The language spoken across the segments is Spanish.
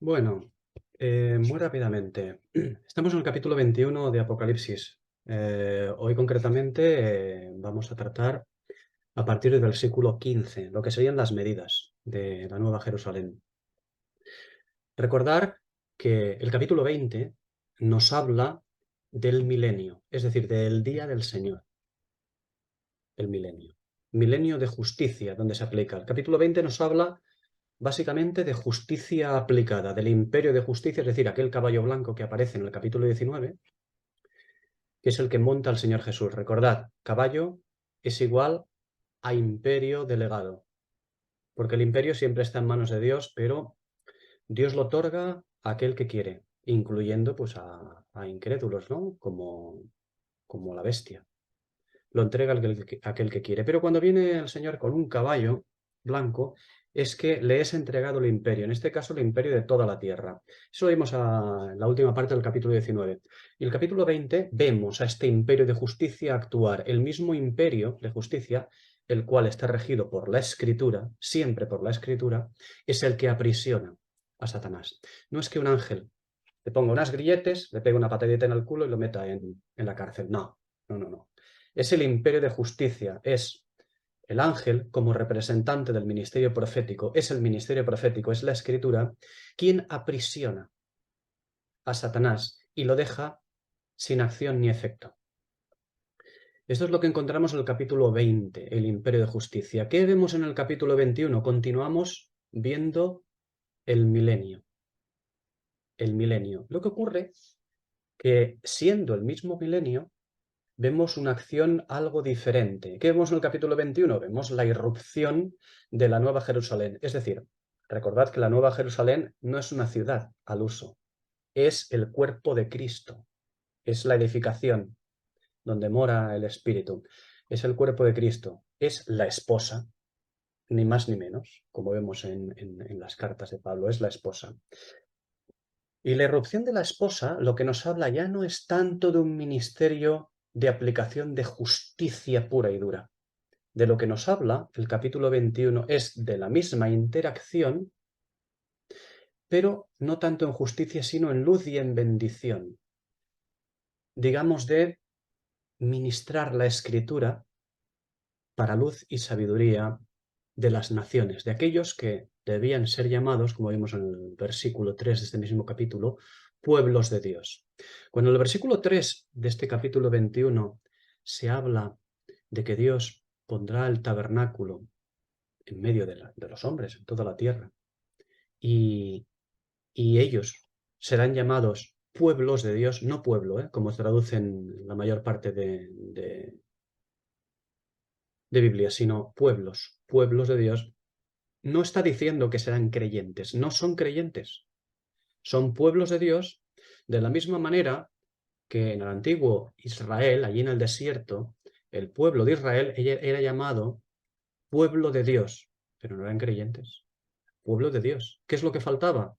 Bueno, muy rápidamente. Estamos en el capítulo 21 de Apocalipsis. Hoy concretamente vamos a tratar a partir del versículo 15, lo que serían las medidas de la Nueva Jerusalén. Recordar que el capítulo 20 nos habla del milenio, es decir, del día del Señor, el milenio. Milenio de justicia, donde se aplica. El capítulo 20 nos habla básicamente de justicia aplicada, del imperio de justicia, es decir, aquel caballo blanco que aparece en el capítulo 19, que es el que monta el Señor Jesús. Recordad, caballo es igual a imperio delegado, porque el imperio siempre está en manos de Dios, pero Dios lo otorga a aquel que quiere, incluyendo pues a incrédulos, ¿no? Como la bestia. Lo entrega aquel que quiere. Pero cuando viene el Señor con un caballo blanco, es que le es entregado el imperio, en este caso el imperio de toda la tierra. Eso lo vimos en la última parte del capítulo 19. Y el capítulo 20 vemos a este imperio de justicia actuar, el mismo imperio de justicia, el cual está regido por la Escritura, siempre por la Escritura, es el que aprisiona a Satanás. No es que un ángel le ponga unas grilletes, le pegue una patadita en el culo y lo meta en la cárcel. No, no, no, no. Es el imperio de justicia, es el ángel como representante del ministerio profético, es el ministerio profético, es la Escritura, quien aprisiona a Satanás y lo deja sin acción ni efecto. Esto es lo que encontramos en el capítulo 20, el imperio de justicia. ¿Qué vemos en el capítulo 21? Continuamos viendo el milenio. El milenio. Lo que ocurre que siendo el mismo milenio, vemos una acción algo diferente. ¿Qué vemos en el capítulo 21? Vemos la irrupción de la Nueva Jerusalén. Es decir, recordad que la Nueva Jerusalén no es una ciudad al uso, es el cuerpo de Cristo, es la edificación donde mora el Espíritu, es el cuerpo de Cristo, es la esposa, ni más ni menos, como vemos en las cartas de Pablo, es la esposa. Y la irrupción de la esposa lo que nos habla ya no es tanto de un ministerio de aplicación de justicia pura y dura. De lo que nos habla el capítulo 21 es de la misma interacción, pero no tanto en justicia, sino en luz y en bendición. Digamos de ministrar la escritura para luz y sabiduría de las naciones, de aquellos que debían ser llamados, como vimos en el versículo 3 de este mismo capítulo, pueblos de Dios. Cuando en el versículo 3 de este capítulo 21 se habla de que Dios pondrá el tabernáculo en medio de los hombres, en toda la tierra, y, y ellos serán llamados pueblos de Dios, no pueblo, como traducen la mayor parte de Biblia, sino pueblos, pueblos de Dios. No está diciendo que serán creyentes, no son creyentes, son pueblos de Dios, de la misma manera que en el antiguo Israel, allí en el desierto, el pueblo de Israel era llamado pueblo de Dios, pero no eran creyentes, pueblo de Dios. ¿Qué es lo que faltaba?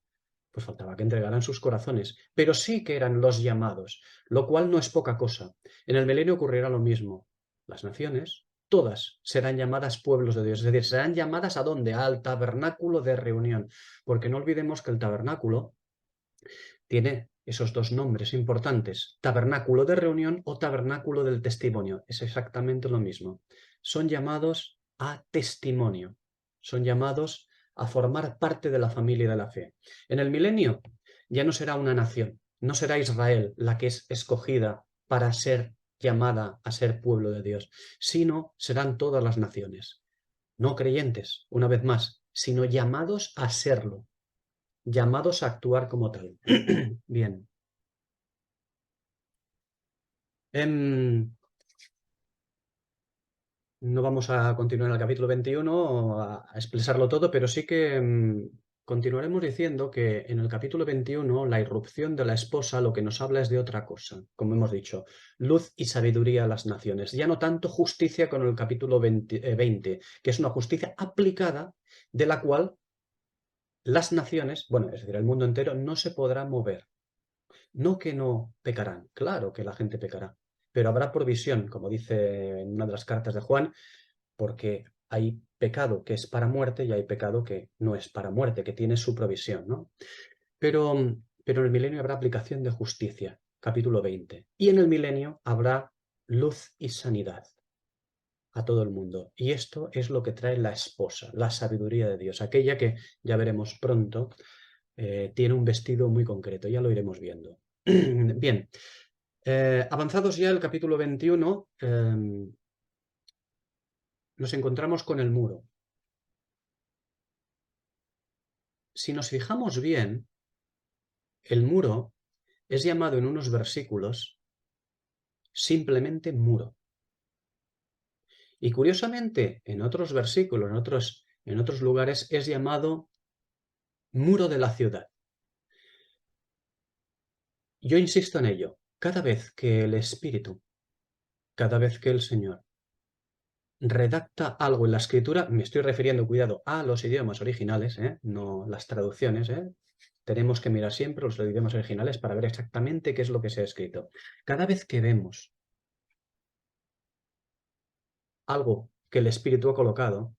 Pues faltaba que entregaran sus corazones, pero sí que eran los llamados, lo cual no es poca cosa. En el milenio ocurrirá lo mismo. Las naciones, todas, serán llamadas pueblos de Dios, es decir, serán llamadas ¿a dónde? Al tabernáculo de reunión, porque no olvidemos que el tabernáculo tiene esos dos nombres importantes, tabernáculo de reunión o tabernáculo del testimonio, es exactamente lo mismo. Son llamados a testimonio, son llamados a formar parte de la familia de la fe. En el milenio ya no será una nación, no será Israel la que es escogida para ser llamada a ser pueblo de Dios, sino serán todas las naciones, no creyentes, una vez más, sino llamados a serlo, llamados a actuar como tal. Bien. Em, no vamos a continuar en el capítulo 21 a expresarlo todo, pero sí que continuaremos diciendo que en el capítulo 21 la irrupción de la esposa lo que nos habla es de otra cosa, como hemos dicho, luz y sabiduría a las naciones. Ya no tanto justicia con el capítulo 20, que es una justicia aplicada de la cual las naciones, bueno, es decir, el mundo entero, no se podrá mover. No que no pecarán, claro que la gente pecará, pero habrá provisión, como dice en una de las cartas de Juan, porque hay pecado que es para muerte y hay pecado que no es para muerte, que tiene su provisión, ¿no? Pero en el milenio habrá aplicación de justicia, capítulo 20. Y en el milenio habrá luz y sanidad a todo el mundo. Y esto es lo que trae la esposa, la sabiduría de Dios, aquella que, ya veremos pronto, tiene un vestido muy concreto, ya lo iremos viendo. Bien, avanzados ya el capítulo 21, nos encontramos con el muro. Si nos fijamos bien, el muro es llamado en unos versículos simplemente muro. Y curiosamente, en otros versículos, en otros lugares, es llamado muro de la ciudad. Yo insisto en ello. Cada vez que el Espíritu, cada vez que el Señor redacta algo en la Escritura, me estoy refiriendo, cuidado, a los idiomas originales, no las traducciones, tenemos que mirar siempre los idiomas originales para ver exactamente qué es lo que se ha escrito. Cada vez que vemos algo que el Espíritu ha colocado,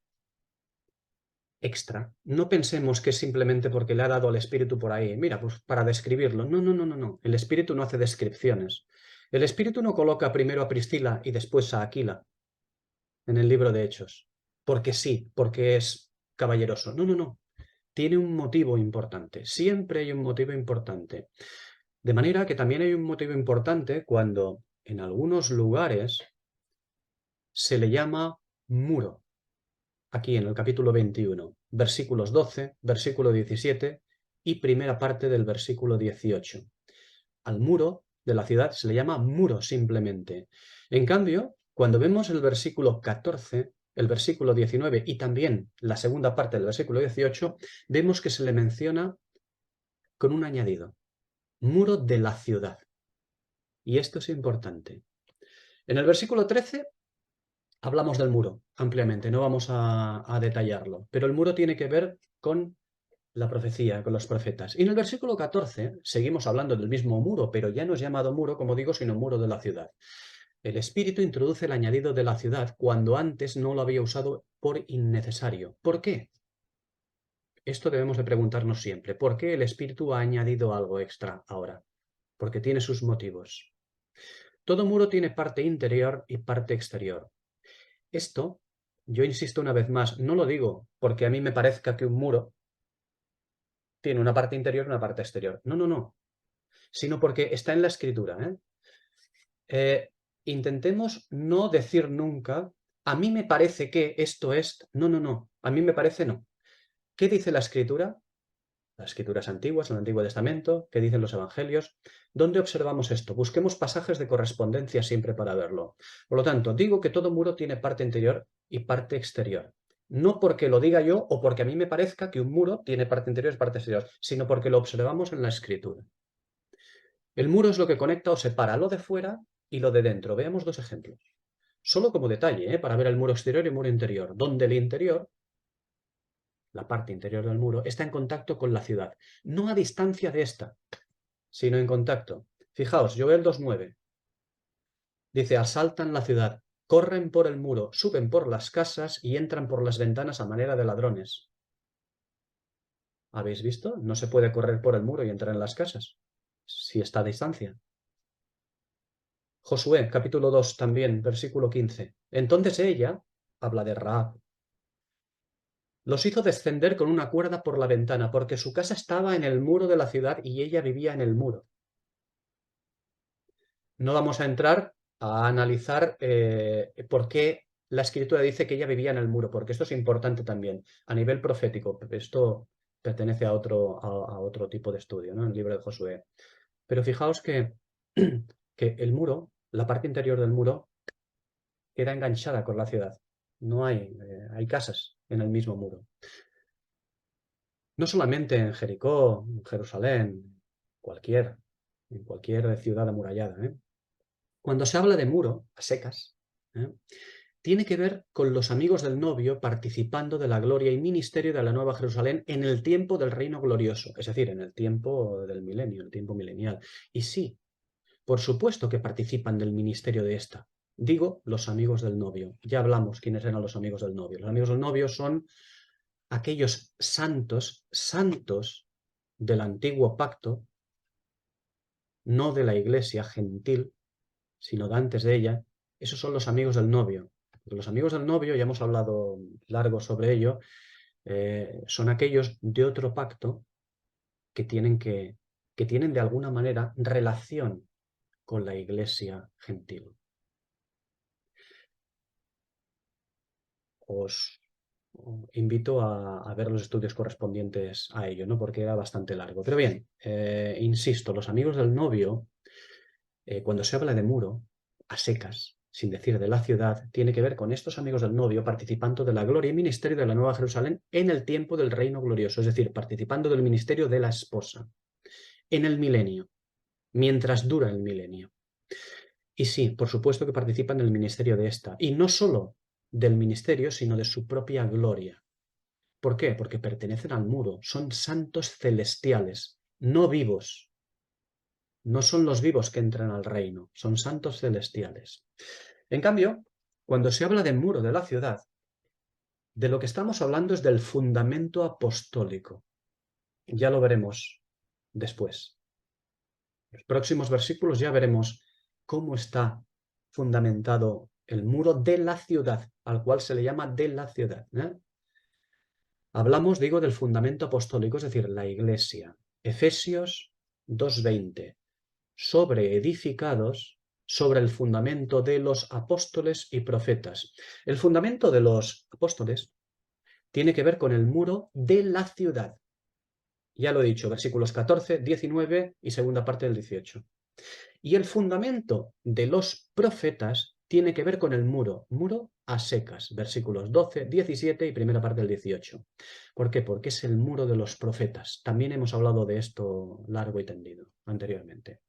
extra, no pensemos que es simplemente porque le ha dado al Espíritu por ahí, mira, pues para describirlo. No, no, no, no, no. El Espíritu no hace descripciones. El Espíritu no coloca primero a Priscila y después a Aquila en el libro de Hechos, porque sí, porque es caballeroso. No, no, no. Tiene un motivo importante. Siempre hay un motivo importante. De manera que también hay un motivo importante cuando en algunos lugares se le llama muro. Aquí en el capítulo 21, versículos 12, versículo 17 y primera parte del versículo 18. Al muro de la ciudad se le llama muro simplemente. En cambio, cuando vemos el versículo 14, el versículo 19 y también la segunda parte del versículo 18, vemos que se le menciona con un añadido, muro de la ciudad. Y esto es importante. En el versículo 13 hablamos del muro ampliamente, no vamos a detallarlo, pero el muro tiene que ver con la profecía, con los profetas. Y en el versículo 14 seguimos hablando del mismo muro, pero ya no es llamado muro, como digo, sino muro de la ciudad. El Espíritu introduce el añadido de la ciudad cuando antes no lo había usado por innecesario. ¿Por qué? Esto debemos de preguntarnos siempre. ¿Por qué el Espíritu ha añadido algo extra ahora? Porque tiene sus motivos. Todo muro tiene parte interior y parte exterior. Esto, yo insisto una vez más, no lo digo porque a mí me parezca que un muro tiene una parte interior y una parte exterior. No, no, no. Sino porque está en la Escritura. Intentemos no decir nunca, a mí me parece que esto es... No, no, no. A mí me parece no. ¿Qué dice la Escritura? Las Escrituras antiguas, el Antiguo Testamento, ¿qué dicen los Evangelios? ¿Dónde observamos esto? Busquemos pasajes de correspondencia siempre para verlo. Por lo tanto, digo que todo muro tiene parte interior y parte exterior. No porque lo diga yo o porque a mí me parezca que un muro tiene parte interior y parte exterior, sino porque lo observamos en la Escritura. El muro es lo que conecta o separa lo de fuera y lo de dentro. Veamos dos ejemplos. Solo como detalle, para ver el muro exterior y el muro interior, donde el interior, la parte interior del muro, está en contacto con la ciudad, no a distancia de esta, sino en contacto. Fijaos, Joel 2:9 dice, asaltan la ciudad, corren por el muro, suben por las casas y entran por las ventanas a manera de ladrones. ¿Habéis visto? No se puede correr por el muro y entrar en las casas, si está a distancia. Josué, capítulo 2 también, versículo 15. Entonces ella, habla de Rahab, los hizo descender con una cuerda por la ventana, porque su casa estaba en el muro de la ciudad y ella vivía en el muro. No vamos a entrar a analizar por qué la Escritura dice que ella vivía en el muro, porque esto es importante también a nivel profético. Esto pertenece a otro tipo de estudio, ¿no? En el libro de Josué. Pero fijaos que, que el muro, la parte interior del muro, queda enganchada con la ciudad. No hay casas en el mismo muro. No solamente en Jericó, en Jerusalén, en cualquier ciudad amurallada. Cuando se habla de muro, a secas, tiene que ver con los amigos del novio participando de la gloria y ministerio de la Nueva Jerusalén en el tiempo del reino glorioso, es decir, en el tiempo del milenio, el tiempo milenial. Y sí, por supuesto que participan del ministerio de esta. Digo, los amigos del novio. Ya hablamos quiénes eran los amigos del novio. Los amigos del novio son aquellos santos del antiguo pacto, no de la iglesia gentil, sino de antes de ella, esos son los amigos del novio. Porque los amigos del novio, ya hemos hablado largo sobre ello, son aquellos de otro pacto que tienen de alguna manera relación con la iglesia gentil. Os invito a ver los estudios correspondientes a ello, ¿no? Porque era bastante largo. Pero bien, insisto, los amigos del novio, cuando se habla de muro, a secas, sin decir de la ciudad, tiene que ver con estos amigos del novio participando de la gloria y ministerio de la Nueva Jerusalén en el tiempo del reino glorioso, es decir, participando del ministerio de la esposa, en el milenio, mientras dura el milenio. Y sí, por supuesto que participa en el ministerio de esta, y no solo del ministerio, sino de su propia gloria. ¿Por qué? Porque pertenecen al muro, son santos celestiales, no vivos. No son los vivos que entran al reino, son santos celestiales. En cambio, cuando se habla del muro de la ciudad, de lo que estamos hablando es del fundamento apostólico. Ya lo veremos después. En los próximos versículos ya veremos cómo está fundamentado el muro de la ciudad, al cual se le llama de la ciudad. Hablamos, digo, del fundamento apostólico, es decir, la Iglesia. Efesios 2:20. Sobreedificados sobre el fundamento de los apóstoles y profetas. El fundamento de los apóstoles tiene que ver con el muro de la ciudad. Ya lo he dicho, versículos 14, 19 y segunda parte del 18. Y el fundamento de los profetas tiene que ver con el muro a secas, versículos 12, 17 y primera parte del 18. ¿Por qué? Porque es el muro de los profetas. También hemos hablado de esto largo y tendido anteriormente.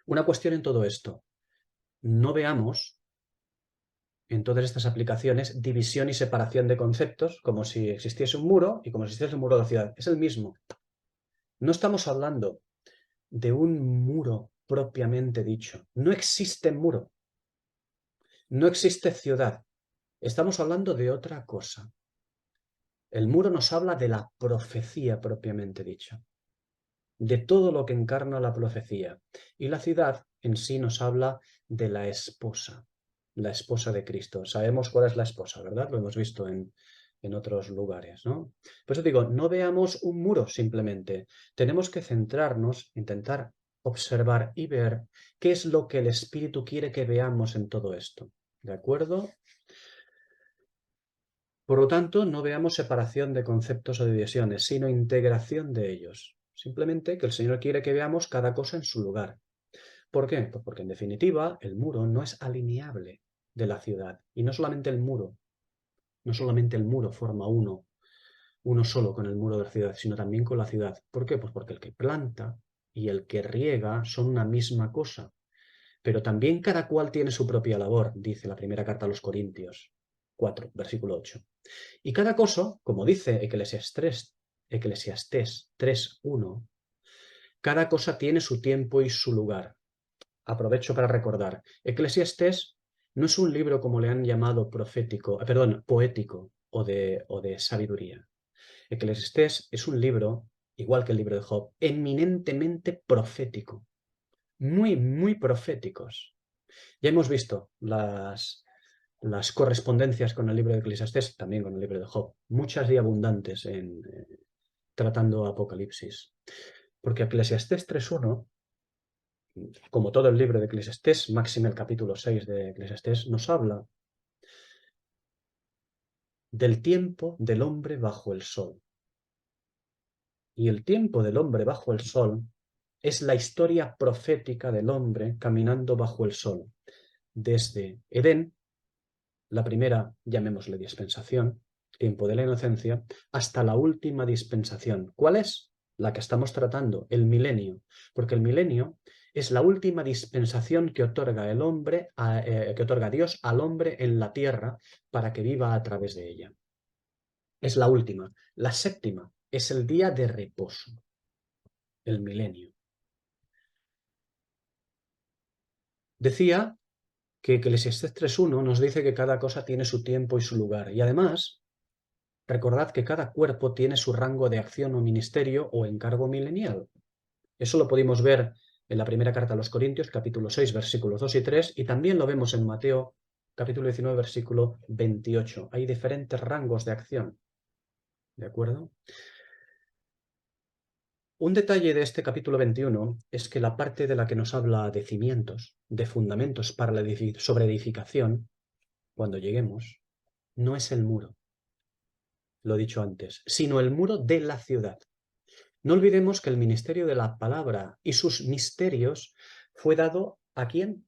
Una cuestión en todo esto. No veamos en todas estas aplicaciones división y separación de conceptos como si existiese un muro y como si existiese un muro de la ciudad. Es el mismo. No estamos hablando de un muro propiamente dicho. No existe muro. No existe ciudad. Estamos hablando de otra cosa. El muro nos habla de la profecía propiamente dicha, de todo lo que encarna la profecía. Y la ciudad en sí nos habla de la esposa de Cristo. Sabemos cuál es la esposa, ¿verdad? Lo hemos visto en otros lugares, ¿no? Por eso digo, no veamos un muro simplemente. Tenemos que centrarnos, intentar observar y ver qué es lo que el Espíritu quiere que veamos en todo esto. ¿De acuerdo? Por lo tanto, no veamos separación de conceptos o de divisiones, sino integración de ellos. Simplemente que el Señor quiere que veamos cada cosa en su lugar. ¿Por qué? Pues porque en definitiva el muro no es alineable de la ciudad. Y no solamente el muro forma uno solo con el muro de la ciudad, sino también con la ciudad. ¿Por qué? Pues porque el que planta y el que riega son una misma cosa. Pero también cada cual tiene su propia labor, dice la primera carta a los Corintios 4, versículo 8. Y cada cosa, como dice Eclesiastés 3:1, cada cosa tiene su tiempo y su lugar. Aprovecho para recordar, Eclesiastés no es un libro como le han llamado poético o de sabiduría. Eclesiastés es un libro, igual que el libro de Job, eminentemente profético, muy, muy proféticos. Ya hemos visto las correspondencias con el libro de Eclesiastés, también con el libro de Job, muchas y abundantes en tratando Apocalipsis. Porque Eclesiastés 3:1, como todo el libro de Eclesiastés, máxime el capítulo 6 de Eclesiastés, nos habla del tiempo del hombre bajo el sol. Y el tiempo del hombre bajo el sol es la historia profética del hombre caminando bajo el sol, desde Edén, la primera, llamémosle dispensación, tiempo de la inocencia, hasta la última dispensación. ¿Cuál es? La que estamos tratando, el milenio. Porque el milenio es la última dispensación que otorga el hombre, que otorga Dios al hombre en la tierra para que viva a través de ella. Es la última. La séptima es el día de reposo, el milenio. Decía que Eclesiastés 3:1 nos dice que cada cosa tiene su tiempo y su lugar. Y además, Recordad que cada cuerpo tiene su rango de acción o ministerio o encargo milenial. Eso lo pudimos ver en la primera carta a los Corintios, capítulo 6, versículos 2 y 3, y también lo vemos en Mateo, capítulo 19, versículo 28. Hay diferentes rangos de acción. ¿De acuerdo? Un detalle de este capítulo 21 es que la parte de la que nos habla de cimientos, de fundamentos para la sobre edificación, cuando lleguemos, no es el muro, lo he dicho antes, sino el muro de la ciudad. No olvidemos que el ministerio de la palabra y sus misterios fue dado ¿a quién?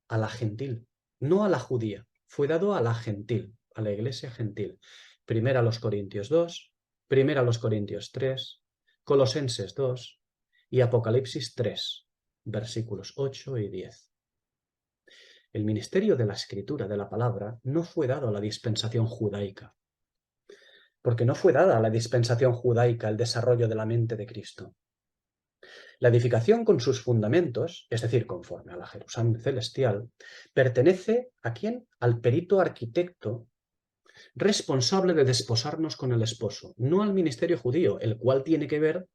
A la gentil, no a la judía, fue dado a la gentil, a la iglesia gentil. Primera a los Corintios 2, primera a los Corintios 3, Colosenses 2 y Apocalipsis 3, versículos 8 y 10. El ministerio de la escritura de la palabra no fue dado a la dispensación judaica, porque no fue dada a la dispensación judaica el desarrollo de la mente de Cristo. La edificación con sus fundamentos, es decir, conforme a la Jerusalén celestial, pertenece ¿a quién? Al perito arquitecto responsable de desposarnos con el esposo, no al ministerio judío, el cual tiene que ver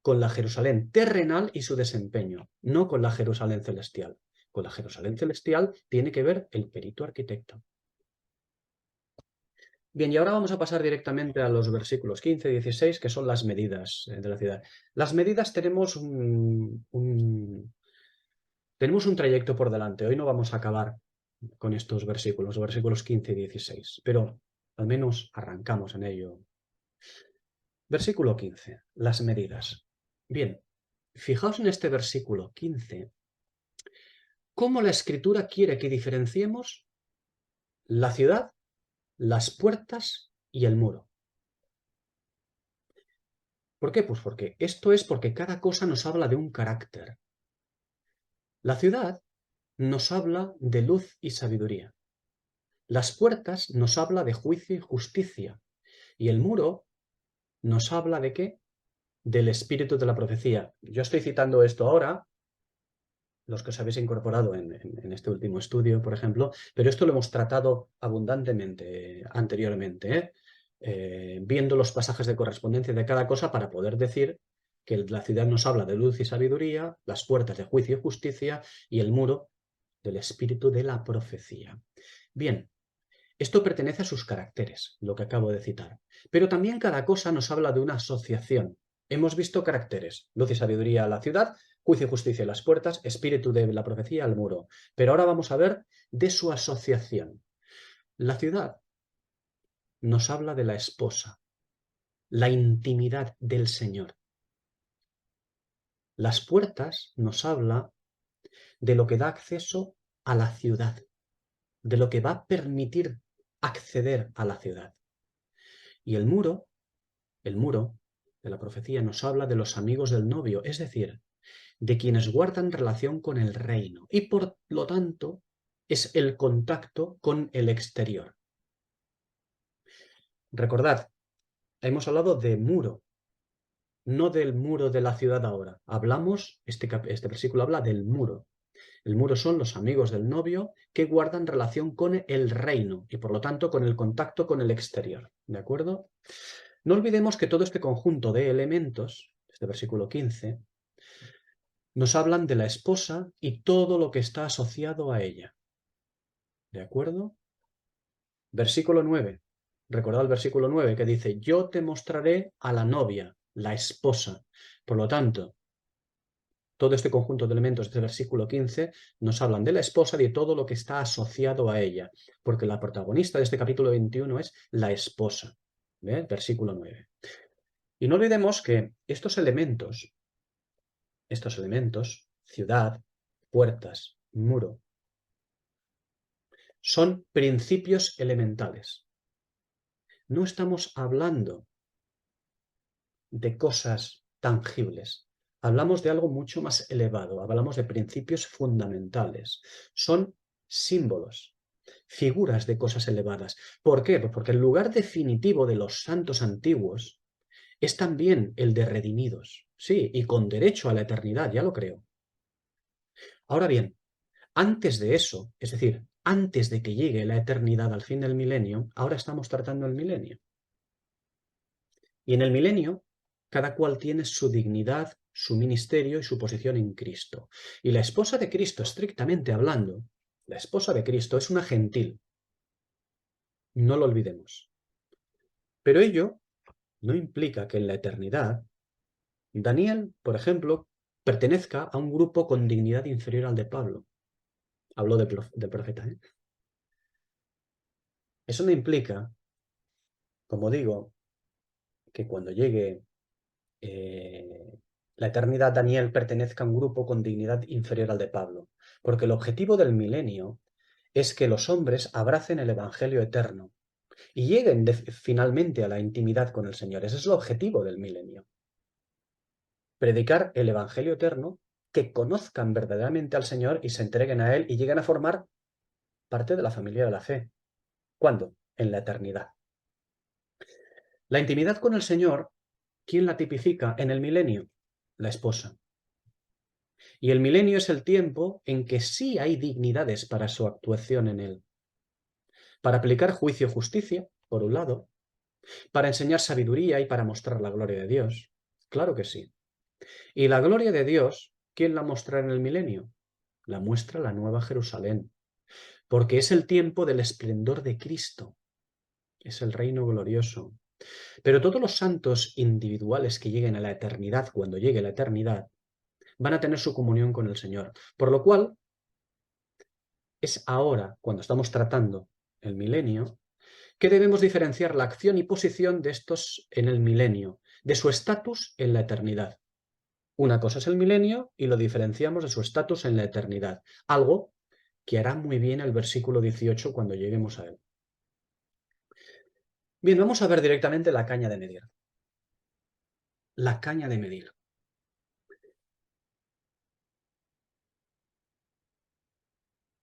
con la Jerusalén terrenal y su desempeño, no con la Jerusalén celestial. Con la Jerusalén celestial tiene que ver el perito arquitecto. Bien, y ahora vamos a pasar directamente a los versículos 15 y 16, que son las medidas de la ciudad. Las medidas tenemos tenemos un trayecto por delante. Hoy no vamos a acabar con estos versículos, versículos 15 y 16, pero al menos arrancamos en ello. Versículo 15, las medidas. Bien, fijaos en este versículo 15, cómo la Escritura quiere que diferenciemos la ciudad, las puertas y el muro. ¿Por qué? Pues porque esto es porque cada cosa nos habla de un carácter. La ciudad nos habla de luz y sabiduría. Las puertas nos habla de juicio y justicia. Y el muro nos habla ¿de qué? Del espíritu de la profecía. Yo estoy citando esto ahora, los que os habéis incorporado en este último estudio, por ejemplo, pero esto lo hemos tratado abundantemente anteriormente, viendo los pasajes de correspondencia de cada cosa para poder decir que la ciudad nos habla de luz y sabiduría, las puertas de juicio y justicia y el muro del espíritu de la profecía. Bien, esto pertenece a sus caracteres, lo que acabo de citar. Pero también cada cosa nos habla de una asociación. Hemos visto caracteres, luz y sabiduría a la ciudad, juicio y justicia a las puertas, espíritu de la profecía al muro. Pero ahora vamos a ver de su asociación. La ciudad nos habla de la esposa, la intimidad del Señor. Las puertas nos habla de lo que da acceso a la ciudad, de lo que va a permitir acceder a la ciudad. Y el muro de la profecía nos habla de los amigos del novio, es decir, de quienes guardan relación con el reino y por lo tanto es el contacto con el exterior. Recordad, hemos hablado de muro, no del muro de la ciudad ahora. Hablamos, este versículo habla del muro. El muro son los amigos del novio que guardan relación con el reino y por lo tanto con el contacto con el exterior. ¿De acuerdo? No olvidemos que todo este conjunto de elementos, este versículo 15, nos hablan de la esposa y todo lo que está asociado a ella. ¿De acuerdo? Versículo 9. Recordad el versículo 9 que dice, yo te mostraré a la novia, la esposa. Por lo tanto, todo este conjunto de elementos de este versículo 15 nos hablan de la esposa y de todo lo que está asociado a ella, porque la protagonista de este capítulo 21 es la esposa. ¿Ve? Versículo 9. Y no olvidemos que estos elementos, ciudad, puertas, muro, son principios elementales. No estamos hablando de cosas tangibles. Hablamos de algo mucho más elevado. Hablamos de principios fundamentales. Son símbolos, figuras de cosas elevadas. ¿Por qué? Pues porque el lugar definitivo de los santos antiguos es también el de redimidos. Sí, y con derecho a la eternidad, ya lo creo. Ahora bien, antes de eso, es decir, antes de que llegue la eternidad al fin del milenio, ahora estamos tratando el milenio. Y en el milenio, cada cual tiene su dignidad, su ministerio y su posición en Cristo. Y la esposa de Cristo, estrictamente hablando, la esposa de Cristo es una gentil. No lo olvidemos. Pero ello no implica que en la eternidad Daniel, por ejemplo, pertenezca a un grupo con dignidad inferior al de Pablo. Habló de profeta, ¿eh? Eso no implica, como digo, que cuando llegue la eternidad Daniel pertenezca a un grupo con dignidad inferior al de Pablo. Porque el objetivo del milenio es que los hombres abracen el Evangelio eterno y lleguen finalmente a la intimidad con el Señor. Ese es el objetivo del milenio. Predicar el Evangelio eterno, que conozcan verdaderamente al Señor y se entreguen a Él y lleguen a formar parte de la familia de la fe. ¿Cuándo? En la eternidad. La intimidad con el Señor, ¿quién la tipifica en el milenio? La esposa. Y el milenio es el tiempo en que sí hay dignidades para su actuación en él. Para aplicar juicio y justicia, por un lado, para enseñar sabiduría y para mostrar la gloria de Dios. Claro que sí. Y la gloria de Dios, ¿quién la mostrará en el milenio? La muestra la Nueva Jerusalén, porque es el tiempo del esplendor de Cristo. Es el reino glorioso. Pero todos los santos individuales que lleguen a la eternidad, cuando llegue la eternidad, van a tener su comunión con el Señor. Por lo cual, es ahora, cuando estamos tratando el milenio, que debemos diferenciar la acción y posición de estos en el milenio, de su estatus en la eternidad. Una cosa es el milenio y lo diferenciamos de su estatus en la eternidad, algo que hará muy bien el versículo 18 cuando lleguemos a él. Bien, vamos a ver directamente la caña de medir. La caña de medir.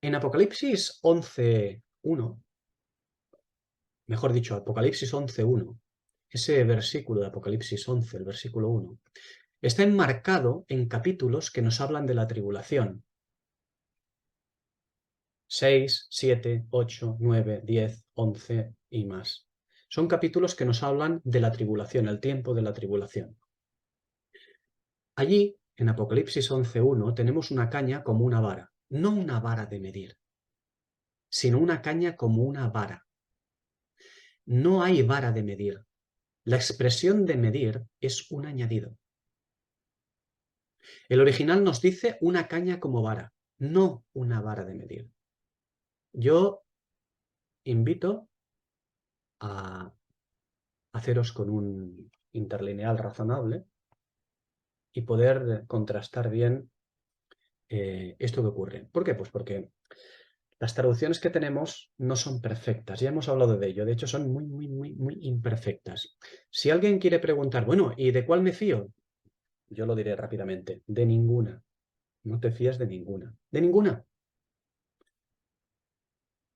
En Apocalipsis 11:1, mejor dicho, Apocalipsis 11:1, ese versículo de Apocalipsis 11, el versículo 1, está enmarcado en capítulos que nos hablan de la tribulación. 6, 7, 8, 9, 10, 11 y más. Son capítulos que nos hablan de la tribulación, el tiempo de la tribulación. Allí, en Apocalipsis 11:1, tenemos una caña como una vara, no una vara de medir, sino una caña como una vara. No hay vara de medir. La expresión de medir es un añadido. El original nos dice una caña como vara, no una vara de medir. Yo invito a haceros con un interlineal razonable y poder contrastar bien esto que ocurre. ¿Por qué? Pues porque las traducciones que tenemos no son perfectas, ya hemos hablado de ello, de hecho son muy imperfectas. Si alguien quiere preguntar, bueno, ¿y de cuál me fío? Yo lo diré rápidamente, de ninguna. No te fías de ninguna. De ninguna.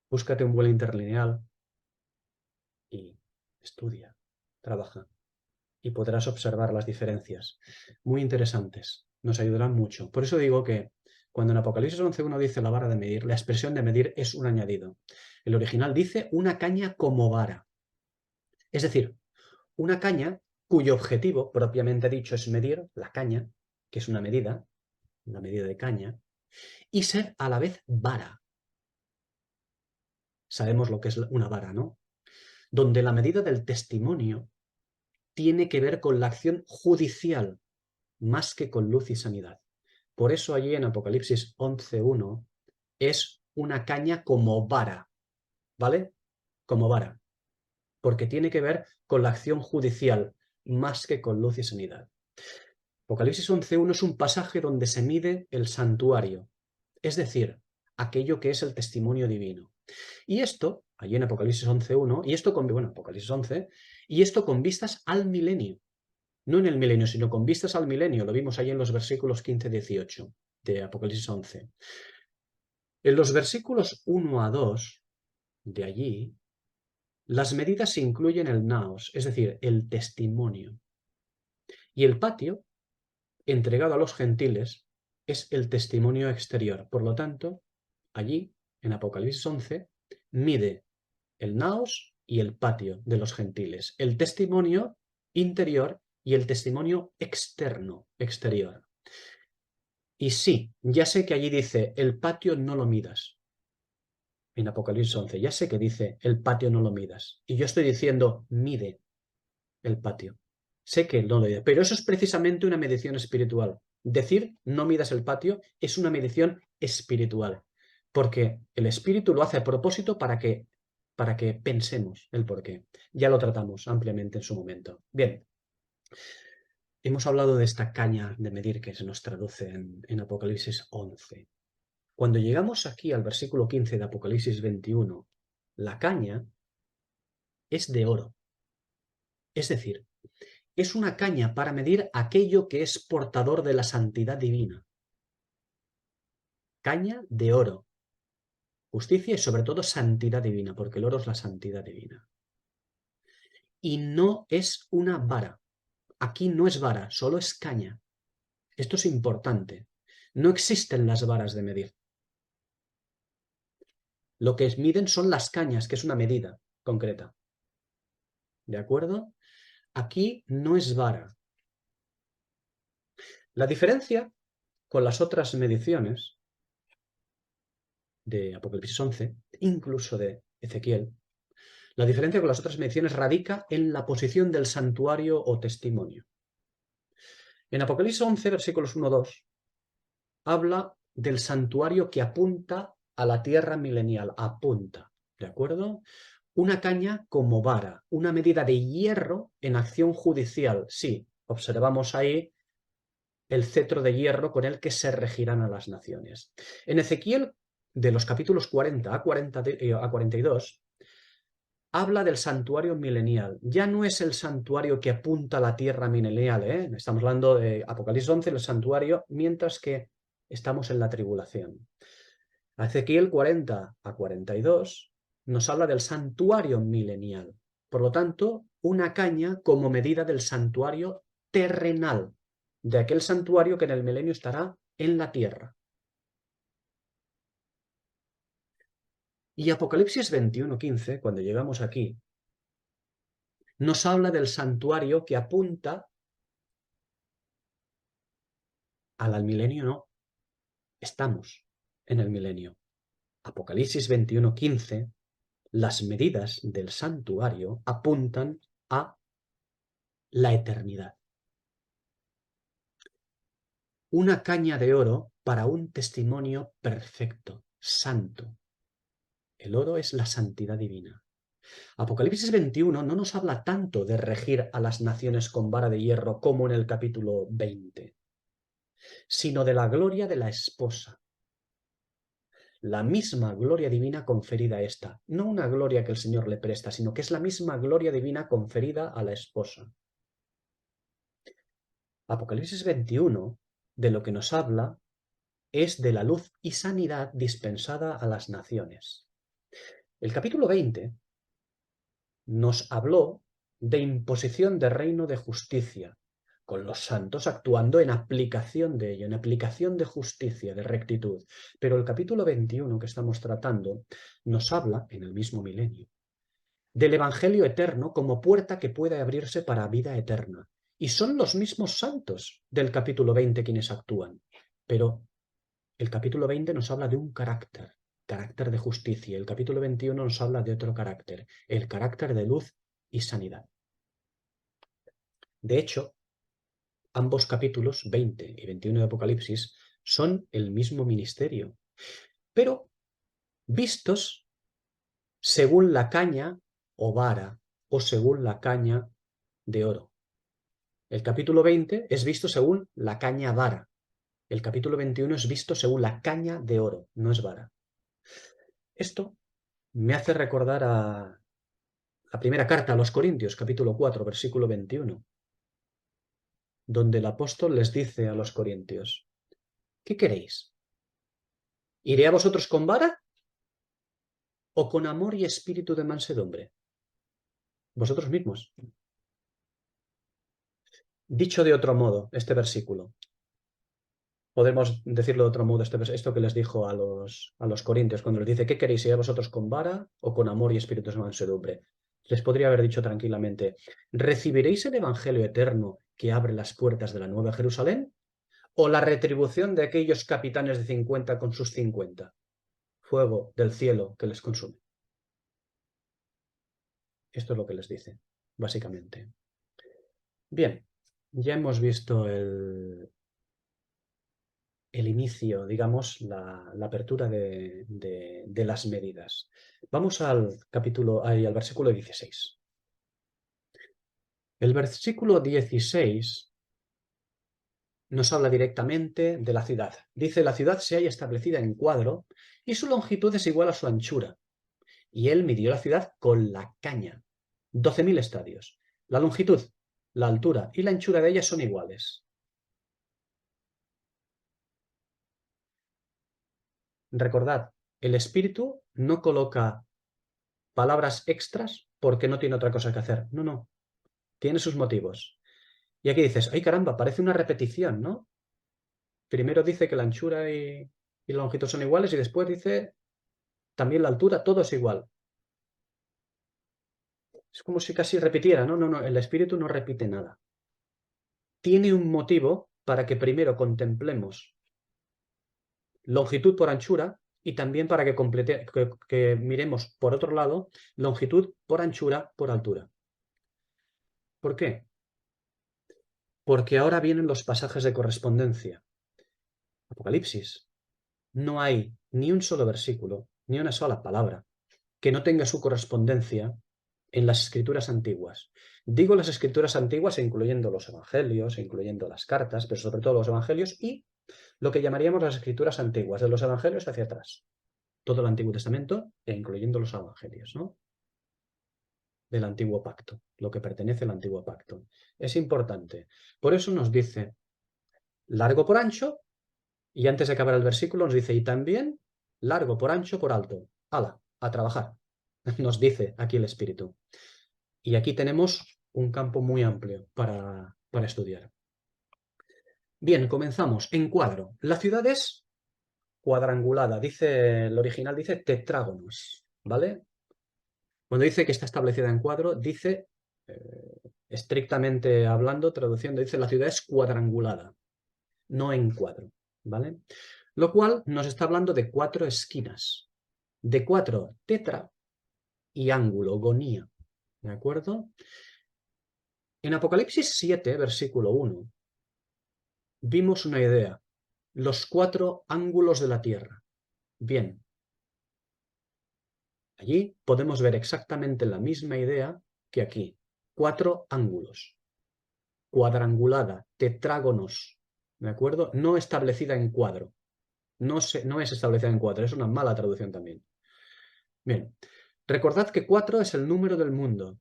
Búscate un buen interlineal y estudia, trabaja y podrás observar las diferencias. Muy interesantes, nos ayudarán mucho. Por eso digo que cuando en Apocalipsis 11:1 dice la vara de medir, la expresión de medir es un añadido. El original dice una caña como vara. Es decir, una caña cuyo objetivo, propiamente dicho, es medir la caña, que es una medida de caña, y ser a la vez vara. Sabemos lo que es una vara, ¿no? Donde la medida del testimonio tiene que ver con la acción judicial más que con luz y sanidad. Por eso allí en Apocalipsis 11:1 es una caña como vara, ¿vale? Como vara, porque tiene que ver con la acción judicial más que con luz y sanidad. Apocalipsis 11:1 es un pasaje donde se mide el santuario, es decir, aquello que es el testimonio divino. Y esto, allí en Apocalipsis 11:1, y esto con, bueno, Apocalipsis 11, y esto con vistas al milenio. No en el milenio, sino con vistas al milenio. Lo vimos ahí en los versículos 15-18 de Apocalipsis 11. En los versículos 1 a 2 de allí, las medidas incluyen el naos, es decir, el testimonio. Y el patio, entregado a los gentiles, es el testimonio exterior. Por lo tanto, allí en Apocalipsis 11, mide el naos y el patio de los gentiles, el testimonio interior y el testimonio exterior. Y sí, ya sé que allí dice, el patio no lo midas. En Apocalipsis 11, ya sé que dice, el patio no lo midas. Y yo estoy diciendo, mide el patio. Sé que no lo mide, pero eso es precisamente una medición espiritual. Decir, no midas el patio, es una medición espiritual. Porque el espíritu lo hace a propósito para que pensemos el porqué. Ya lo tratamos ampliamente en su momento. Bien, hemos hablado de esta caña de medir que se nos traduce en Apocalipsis 11. Cuando llegamos aquí al versículo 15 de Apocalipsis 21, la caña es de oro. Es decir, es una caña para medir aquello que es portador de la santidad divina. Caña de oro. Justicia y sobre todo santidad divina, porque el oro es la santidad divina. Y no es una vara. Aquí no es vara, solo es caña. Esto es importante. No existen las varas de medir. Lo que miden son las cañas, que es una medida concreta. ¿De acuerdo? Aquí no es vara. La diferencia con las otras mediciones de Apocalipsis 11, incluso de Ezequiel, la diferencia con las otras mediciones radica en la posición del santuario o testimonio. En Apocalipsis 11, versículos 1-2, habla del santuario que apunta a la tierra milenial, apunta, ¿de acuerdo? Una caña como vara, una medida de hierro en acción judicial. Sí, observamos ahí el cetro de hierro con el que se regirán a las naciones. En Ezequiel, de los capítulos 40 a 42, habla del santuario milenial. Ya no es el santuario que apunta a la tierra milenial, ¿eh? Estamos hablando de Apocalipsis 11, el santuario, mientras que estamos en la tribulación. Ezequiel 40 a 42 nos habla del santuario milenial. Por lo tanto, una caña como medida del santuario terrenal, de aquel santuario que en el milenio estará en la tierra. Y Apocalipsis 21:15, cuando llegamos aquí, nos habla del santuario que apunta al milenio, no. Estamos en el milenio. Apocalipsis 21:15, las medidas del santuario apuntan a la eternidad. Una caña de oro para un testimonio perfecto, santo. El oro es la santidad divina. Apocalipsis 21 no nos habla tanto de regir a las naciones con vara de hierro como en el capítulo 20, sino de la gloria de la esposa. La misma gloria divina conferida a esta, no una gloria que el Señor le presta, sino que es la misma gloria divina conferida a la esposa. Apocalipsis 21, de lo que nos habla, es de la luz y sanidad dispensada a las naciones. El capítulo 20 nos habló de imposición de reino de justicia, con los santos actuando en aplicación de ello, en aplicación de justicia, de rectitud. Pero el capítulo 21 que estamos tratando nos habla, en el mismo milenio, del Evangelio eterno como puerta que puede abrirse para vida eterna. Y son los mismos santos del capítulo 20 quienes actúan. Pero el capítulo 20 nos habla de un carácter de justicia. El capítulo 21 nos habla de otro carácter, el carácter de luz y sanidad. De hecho, ambos capítulos, 20 y 21 de Apocalipsis, son el mismo ministerio, pero vistos según la caña o vara o según la caña de oro. El capítulo 20 es visto según la caña vara. El capítulo 21 es visto según la caña de oro, no es vara. Esto me hace recordar a la primera carta a los Corintios, capítulo 4, versículo 21, donde el apóstol les dice a los corintios, ¿qué queréis? ¿Iré a vosotros con vara o con amor y espíritu de mansedumbre? Vosotros mismos. Dicho de otro modo, este versículo, Podemos decirlo de otro modo, esto que les dijo a los corintios, cuando les dice, ¿qué queréis, ir a vosotros con vara o con amor y espíritu de mansedumbre? Les podría haber dicho tranquilamente, ¿recibiréis el evangelio eterno que abre las puertas de la Nueva Jerusalén? ¿O la retribución de aquellos capitanes de 50 con sus 50? Fuego del cielo que les consume. Esto es lo que les dice, básicamente. Bien, ya hemos visto el inicio, digamos, la apertura de las medidas. Vamos al versículo 16. El versículo 16 nos habla directamente de la ciudad. Dice, la ciudad se halla establecida en cuadro y su longitud es igual a su anchura. Y él midió la ciudad con la caña. 12.000 estadios. La longitud, la altura y la anchura de ella son iguales. Recordad, el espíritu no coloca palabras extras porque no tiene otra cosa que hacer. No, no. Tiene sus motivos. Y aquí dices, ay caramba, parece una repetición, ¿no? Primero dice que la anchura y la longitud son iguales y después dice también la altura, todo es igual. Es como si casi repitiera, ¿no? No, no, el espíritu no repite nada. Tiene un motivo para que primero contemplemos longitud por anchura y también para que miremos por otro lado longitud por anchura por altura. ¿Por qué? Porque ahora vienen los pasajes de correspondencia. Apocalipsis. No hay ni un solo versículo, ni una sola palabra que no tenga su correspondencia en las escrituras antiguas. Digo las escrituras antiguas incluyendo los evangelios, incluyendo las cartas, pero sobre todo los evangelios y lo que llamaríamos las escrituras antiguas, de los evangelios hacia atrás. Todo el Antiguo Testamento e incluyendo los evangelios, ¿no? Del Antiguo Pacto, lo que pertenece al Antiguo Pacto. Es importante. Por eso nos dice largo por ancho y antes de acabar el versículo nos dice y también largo por ancho por alto. ¡Hala! A trabajar. Nos dice aquí el Espíritu. Y aquí tenemos un campo muy amplio para estudiar. Bien, comenzamos. Encuadro. La ciudad es cuadrangulada. Dice, el original dice tetrágonos, ¿vale? Cuando dice que está establecida en cuadro, dice, estrictamente hablando, traduciendo, dice la ciudad es cuadrangulada, no en cuadro, ¿vale? Lo cual nos está hablando de 4 esquinas, de 4 tetra y ángulo, gonía, ¿de acuerdo? En Apocalipsis 7, versículo 1, vimos una idea, los 4 ángulos de la tierra. Bien, allí podemos ver exactamente la misma idea que aquí, 4 ángulos. Cuadrangulada, tetrágonos, ¿de acuerdo? No establecida en cuadro. No es establecida en cuadro, es una mala traducción también. Bien, recordad que 4 es el número del mundo.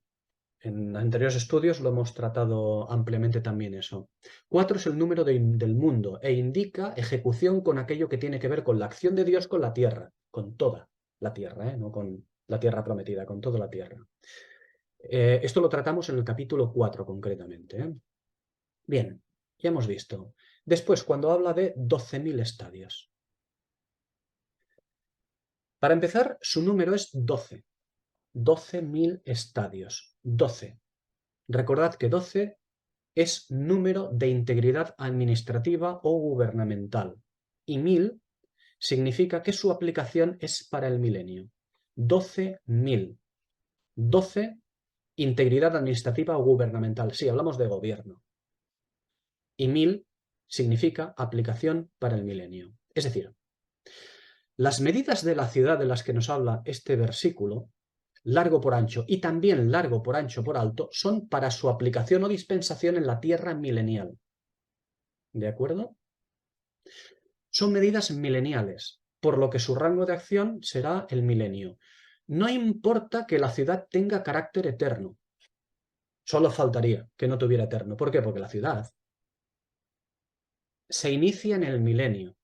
En anteriores estudios lo hemos tratado ampliamente también eso. 4 es el número del mundo e indica ejecución con aquello que tiene que ver con la acción de Dios con la tierra, con toda la tierra, no con la tierra prometida, con toda la tierra. Esto lo tratamos en el capítulo 4 concretamente. Bien, ya hemos visto. Después, cuando habla de 12.000 estadios. Para empezar, su número es 12. 12.000 estadios. 12. Recordad que 12 es número de integridad administrativa o gubernamental. Y 1.000 significa que su aplicación es para el milenio. 12.000. 12, integridad administrativa o gubernamental. Sí, hablamos de gobierno. Y 1.000 significa aplicación para el milenio. Es decir, las medidas de la ciudad de las que nos habla este versículo, largo por ancho y también largo por ancho por alto, son para su aplicación o dispensación en la tierra milenial. ¿De acuerdo? Son medidas mileniales, por lo que su rango de acción será el milenio. No importa que la ciudad tenga carácter eterno. Solo faltaría que no tuviera eterno. ¿Por qué? Porque la ciudad se inicia en el milenio.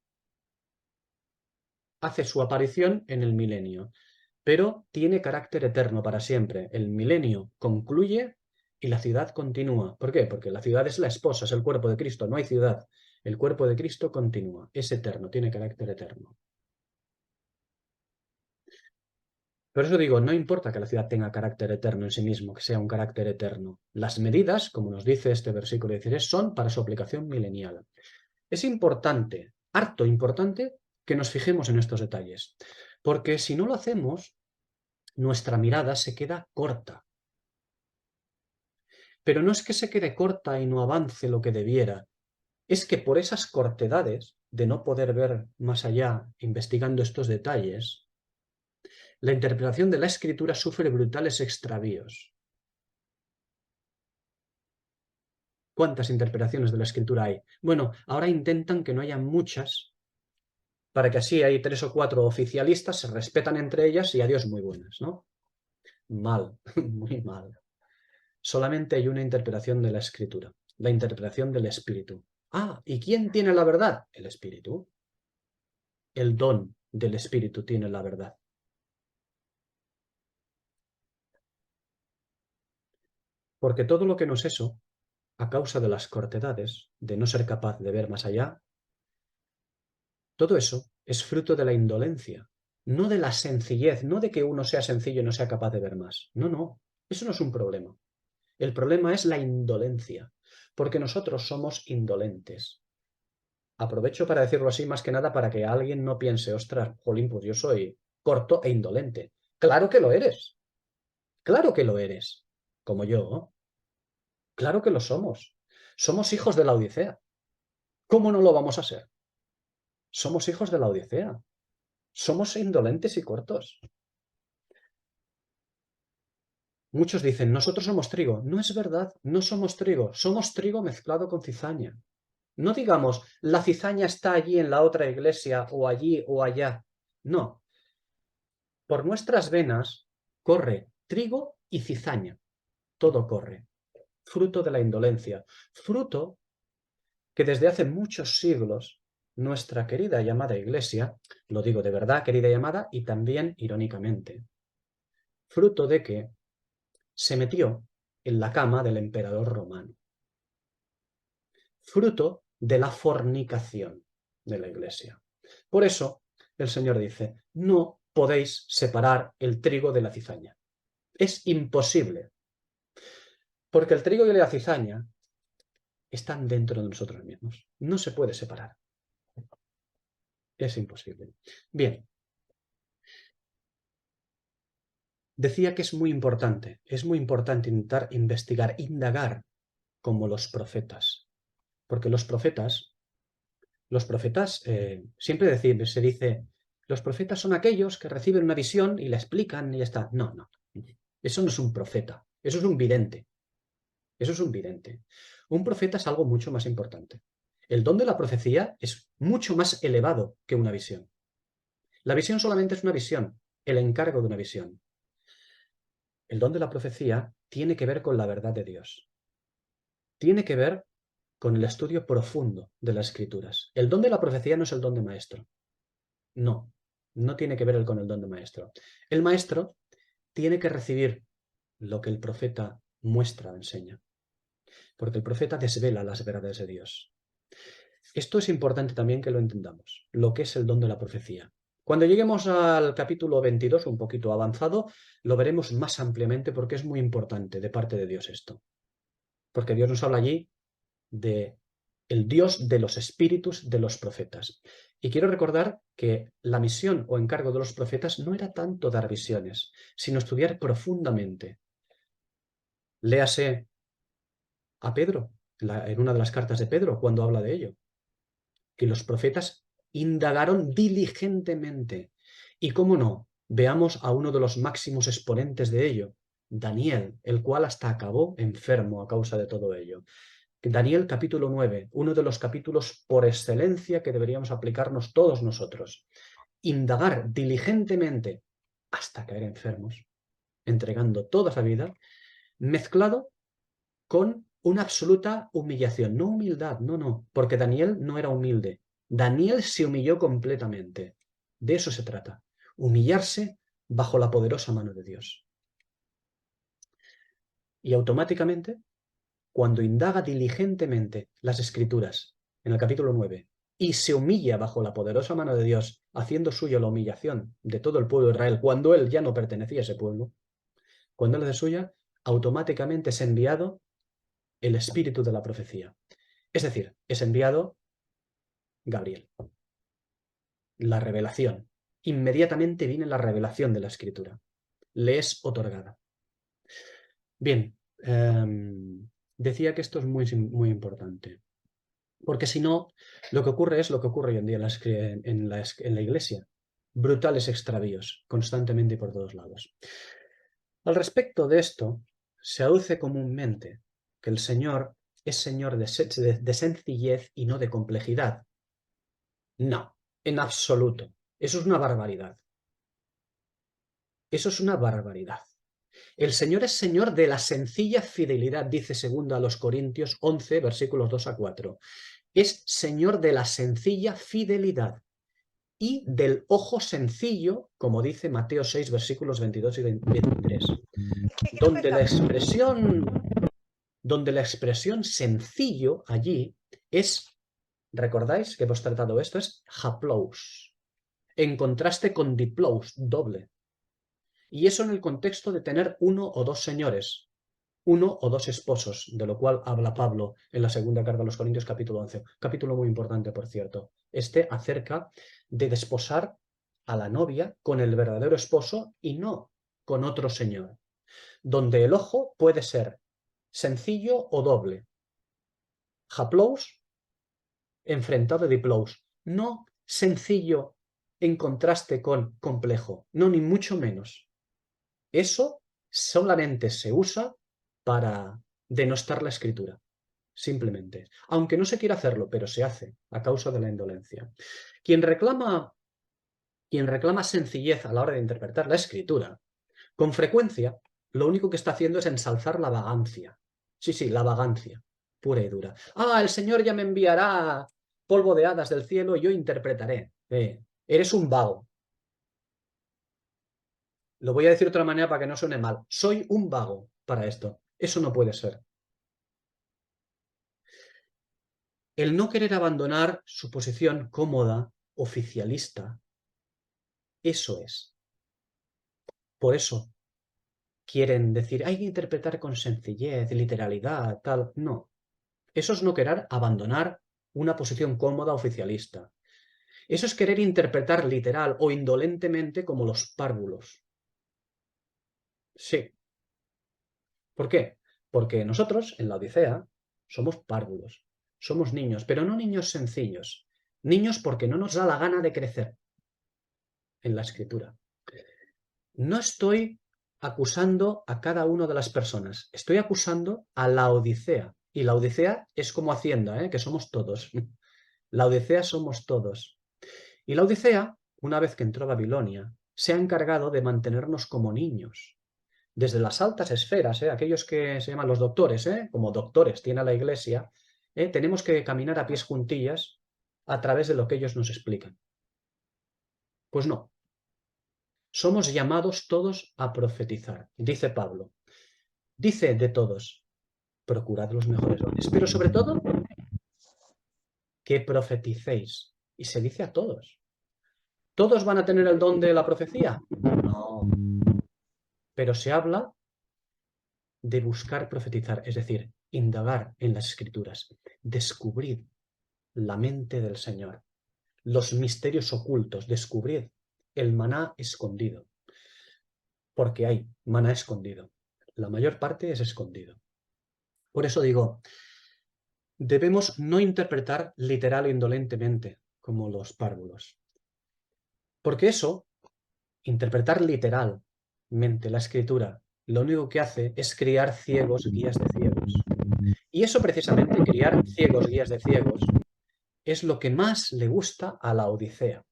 Hace su aparición en el milenio, pero tiene carácter eterno para siempre. El milenio concluye y la ciudad continúa. ¿Por qué? Porque la ciudad es la esposa, es el cuerpo de Cristo, no hay ciudad El cuerpo de Cristo continúa, es eterno, tiene carácter eterno. Por eso digo, no importa que la ciudad tenga carácter eterno en sí mismo, que sea un carácter eterno. Las medidas, como nos dice este versículo 16, son para su aplicación milenial. Es importante, harto importante, que nos fijemos en estos detalles, porque si no lo hacemos, nuestra mirada se queda corta. Pero no es que se quede corta y no avance lo que debiera, es que por esas cortedades de no poder ver más allá investigando estos detalles, la interpretación de la escritura sufre brutales extravíos. ¿Cuántas interpretaciones de la escritura hay? Bueno, ahora intentan que no haya muchas, para que así hay 3 o 4 oficialistas, se respetan entre ellas y adiós muy buenas, ¿no? Mal, muy mal. Solamente hay una interpretación de la escritura, la interpretación del espíritu. Ah, ¿y quién tiene la verdad? El espíritu. El don del espíritu tiene la verdad. Porque todo lo que no es eso, a causa de las cortedades, de no ser capaz de ver más allá, todo eso es fruto de la indolencia, no de la sencillez, no de que uno sea sencillo y no sea capaz de ver más. No, no, eso no es un problema. El problema es la indolencia, porque nosotros somos indolentes. Aprovecho para decirlo así más que nada para que alguien no piense, ostras, jolín, pues yo soy corto e indolente. Claro que lo eres, claro que lo eres, como yo, claro que lo somos. Somos hijos de la Odisea. ¿Cómo no lo vamos a ser? Somos hijos de la Odisea. Somos indolentes y cortos. Muchos dicen, nosotros somos trigo. No es verdad, no somos trigo mezclado con cizaña. No digamos, la cizaña está allí en la otra iglesia o allí o allá. No. Por nuestras venas corre trigo y cizaña. Todo corre. Fruto de la indolencia. Fruto que desde hace muchos siglos nuestra querida y amada iglesia, lo digo de verdad, querida y amada, y también irónicamente, fruto de que se metió en la cama del emperador romano. Fruto de la fornicación de la iglesia. Por eso el Señor dice, no podéis separar el trigo de la cizaña. Es imposible, porque el trigo y la cizaña están dentro de nosotros mismos. No se puede separar. Es imposible. Bien, decía que es muy importante intentar investigar, indagar como los profetas, porque los profetas siempre se dice, los profetas son aquellos que reciben una visión y la explican y ya está. No, no, eso no es un profeta, eso es un vidente, eso es un vidente. Un profeta es algo mucho más importante. El don de la profecía es mucho más elevado que una visión. La visión solamente es una visión, el encargo de una visión. El don de la profecía tiene que ver con la verdad de Dios. Tiene que ver con el estudio profundo de las escrituras. El don de la profecía no es el don de maestro. No, no tiene que ver con el don de maestro. El maestro tiene que recibir lo que el profeta muestra o enseña, porque el profeta desvela las verdades de Dios. Esto es importante también que lo entendamos, lo que es el don de la profecía. Cuando lleguemos al capítulo 22, un poquito avanzado, lo veremos más ampliamente porque es muy importante de parte de Dios esto. Porque Dios nos habla allí de el Dios de los espíritus de los profetas. Y quiero recordar que la misión o encargo de los profetas no era tanto dar visiones, sino estudiar profundamente. Léase a Pedro, en una de las cartas de Pedro, cuando habla de ello, que los profetas indagaron diligentemente. Y cómo no, veamos a uno de los máximos exponentes de ello, Daniel, el cual hasta acabó enfermo a causa de todo ello. Daniel capítulo 9, uno de los capítulos por excelencia que deberíamos aplicarnos todos nosotros. Indagar diligentemente hasta caer enfermos, entregando toda esa vida, mezclado con una absoluta humillación. No humildad, no, no, porque Daniel no era humilde. Daniel se humilló completamente. De eso se trata. Humillarse bajo la poderosa mano de Dios. Y automáticamente, cuando indaga diligentemente las escrituras, en el capítulo 9, y se humilla bajo la poderosa mano de Dios, haciendo suyo la humillación de todo el pueblo de Israel, cuando él ya no pertenecía a ese pueblo, cuando él hace suya, automáticamente es enviado el espíritu de la profecía. Es decir, es enviado Gabriel. La revelación. Inmediatamente viene la revelación de la Escritura. Le es otorgada. Bien, decía que esto es muy importante. Porque si no, lo que ocurre es lo que ocurre hoy en día en la iglesia. Brutales extravíos, constantemente y por todos lados. Al respecto de esto, se aduce comúnmente que el Señor es Señor de sencillez y no de complejidad. No, en absoluto. Eso es una barbaridad. Eso es una barbaridad. El Señor es Señor de la sencilla fidelidad, dice 2 Corintios 11, versículos 2 a 4. Es Señor de la sencilla fidelidad y del ojo sencillo, como dice Mateo 6, versículos 22 y 23. Donde la expresión sencillo allí es, ¿recordáis que hemos tratado esto? Es haplous, en contraste con diplous, doble. Y eso en el contexto de tener uno o dos señores, uno o dos esposos, de lo cual habla Pablo en la segunda carta a los Corintios, capítulo 11. Capítulo muy importante, por cierto. Acerca de desposar a la novia con el verdadero esposo y no con otro señor. Donde el ojo puede ser sencillo o doble. Haplous enfrentado a diplous. No sencillo en contraste con complejo. No, ni mucho menos. Eso solamente se usa para denostar la escritura, simplemente. Aunque no se quiera hacerlo, pero se hace a causa de la indolencia. Quien reclama sencillez a la hora de interpretar la escritura, con frecuencia lo único que está haciendo es ensalzar la vagancia. Sí, la vagancia, pura y dura. El Señor ya me enviará polvo de hadas del cielo y yo interpretaré. Eres un vago. Lo voy a decir de otra manera para que no suene mal. Soy un vago para esto. Eso no puede ser. El no querer abandonar su posición cómoda, oficialista, eso es. Por eso quieren decir, hay que interpretar con sencillez, literalidad, tal. No. Eso es no querer abandonar una posición cómoda, oficialista. Eso es querer interpretar literal o indolentemente como los párvulos. Sí. ¿Por qué? Porque nosotros, en la Odisea, somos párvulos. Somos niños, pero no niños sencillos. Niños porque no nos da la gana de crecer en la escritura. No estoy acusando a cada una de las personas. Estoy acusando a la Odisea. Y la Odisea es como Hacienda, que somos todos. La Odisea somos todos. Y la Odisea, una vez que entró a Babilonia, se ha encargado de mantenernos como niños. Desde las altas esferas, aquellos que se llaman los doctores, como doctores tiene la Iglesia, tenemos que caminar a pies juntillas a través de lo que ellos nos explican. Pues no. Somos llamados todos a profetizar, dice Pablo. Dice de todos, procurad los mejores dones, pero sobre todo, que profeticéis. Y se dice a todos. ¿Todos van a tener el don de la profecía? No. Pero se habla de buscar profetizar, es decir, indagar en las escrituras, descubrir la mente del Señor, los misterios ocultos, descubrir el maná escondido, porque hay maná escondido. La mayor parte es escondido. Por eso digo, debemos no interpretar literal e indolentemente, como los párvulos. Porque eso, interpretar literalmente la escritura, lo único que hace es criar ciegos, guías de ciegos. Y eso precisamente, criar ciegos, guías de ciegos, es lo que más le gusta a la Odisea.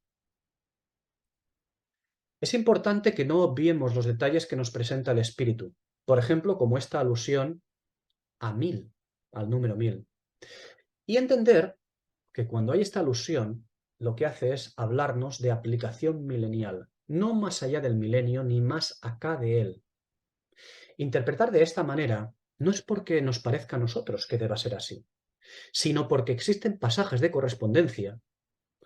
Es importante que no obviemos los detalles que nos presenta el Espíritu, por ejemplo, como esta alusión a 1000, al número 1000. Y entender que cuando hay esta alusión, lo que hace es hablarnos de aplicación milenial, no más allá del milenio ni más acá de él. Interpretar de esta manera no es porque nos parezca a nosotros que deba ser así, sino porque existen pasajes de correspondencia,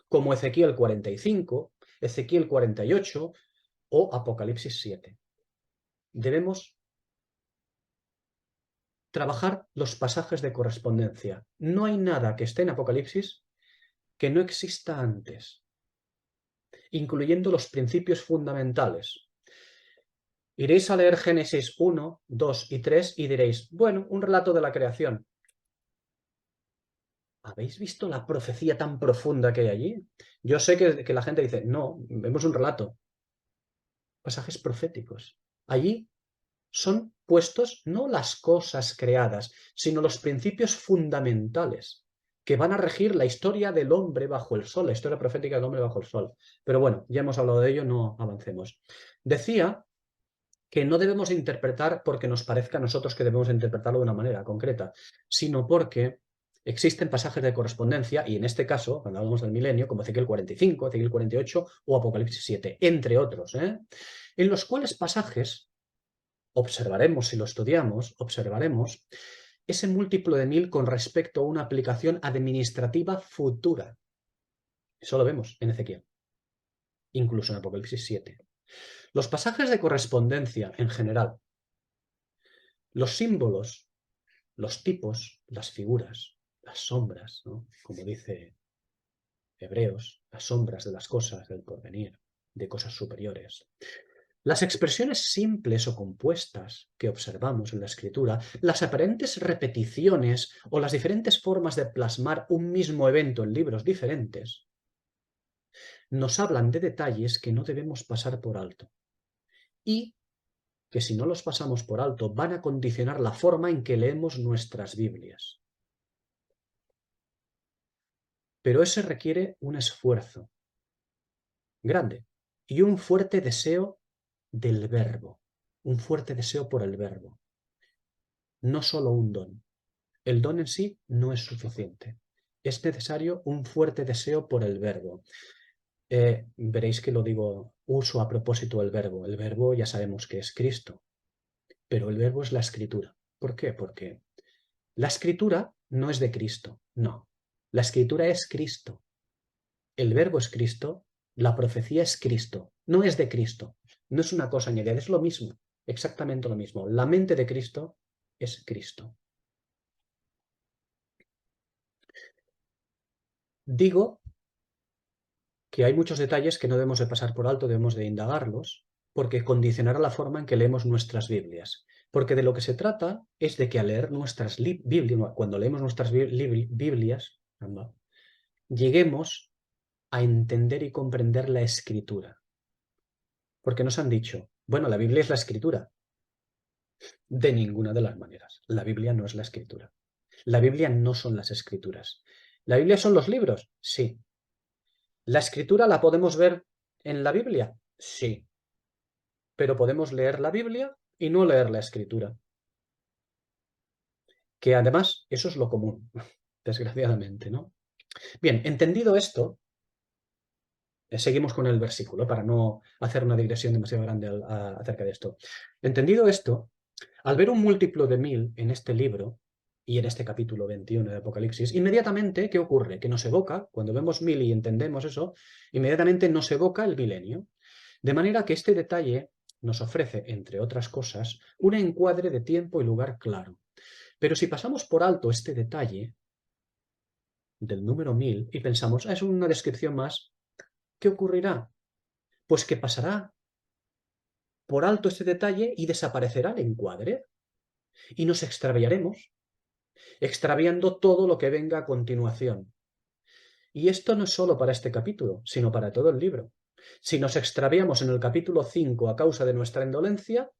como Ezequiel 45, Ezequiel 48 o Apocalipsis 7. Debemos trabajar los pasajes de correspondencia. No hay nada que esté en Apocalipsis que no exista antes, incluyendo los principios fundamentales. Iréis a leer Génesis 1, 2 y 3 y diréis, bueno, un relato de la creación. ¿Habéis visto la profecía tan profunda que hay allí? Yo sé que la gente dice, no, vemos un relato. Pasajes proféticos. Allí son puestos no las cosas creadas, sino los principios fundamentales que van a regir la historia del hombre bajo el sol, la historia profética del hombre bajo el sol. Pero bueno, ya hemos hablado de ello, no avancemos. Decía que no debemos interpretar porque nos parezca a nosotros que debemos interpretarlo de una manera concreta, sino porque existen pasajes de correspondencia, y en este caso, cuando hablamos del milenio, como Ezequiel 45, Ezequiel 48 o Apocalipsis 7, entre otros, en los cuales pasajes observaremos, si lo estudiamos, observaremos ese múltiplo de 1000 con respecto a una aplicación administrativa futura. Eso lo vemos en Ezequiel, incluso en Apocalipsis 7. Los pasajes de correspondencia en general, los símbolos, los tipos, las figuras, las sombras, ¿no? Como dice Hebreos, las sombras de las cosas del porvenir, de cosas superiores. Las expresiones simples o compuestas que observamos en la escritura, las aparentes repeticiones o las diferentes formas de plasmar un mismo evento en libros diferentes, nos hablan de detalles que no debemos pasar por alto y que si no los pasamos por alto van a condicionar la forma en que leemos nuestras Biblias. Pero eso requiere un esfuerzo grande y un fuerte deseo del verbo, un fuerte deseo por el verbo, no solo un don. El don en sí no es suficiente. Es necesario un fuerte deseo por el verbo. Veréis que lo digo, uso a propósito el verbo. El verbo ya sabemos que es Cristo, pero el verbo es la escritura. ¿Por qué? Porque la escritura no es de Cristo, no. La escritura es Cristo. El verbo es Cristo, la profecía es Cristo, no es de Cristo. No es una cosa añadida, es lo mismo, exactamente lo mismo. La mente de Cristo es Cristo. Digo que hay muchos detalles que no debemos de pasar por alto, debemos de indagarlos, porque condicionará la forma en que leemos nuestras Biblias. Porque de lo que se trata es de que al leer nuestras Biblias, cuando leemos nuestras Biblias, lleguemos a entender y comprender la Escritura. Porque nos han dicho, bueno, la Biblia es la Escritura. De ninguna de las maneras. La Biblia no es la Escritura. La Biblia no son las Escrituras. ¿La Biblia son los libros? Sí. ¿La Escritura la podemos ver en la Biblia? Sí. Pero podemos leer la Biblia y no leer la Escritura. Que además, eso es lo común, desgraciadamente, ¿no? Bien, entendido esto, seguimos con el versículo para no hacer una digresión demasiado grande acerca de esto. Entendido esto, al ver un múltiplo de 1000 en este libro y en este capítulo 21 de Apocalipsis, inmediatamente, ¿qué ocurre? Que nos evoca, cuando vemos 1000 y entendemos eso, inmediatamente nos evoca el milenio. De manera que este detalle nos ofrece, entre otras cosas, un encuadre de tiempo y lugar claro. Pero si pasamos por alto este detalle del número 1000 y pensamos, es una descripción más, ¿qué ocurrirá? Pues que pasará por alto este detalle y desaparecerá el encuadre y nos extraviaremos, extraviando todo lo que venga a continuación. Y esto no es solo para este capítulo, sino para todo el libro. Si nos extraviamos en el capítulo 5 a causa de nuestra indolencia,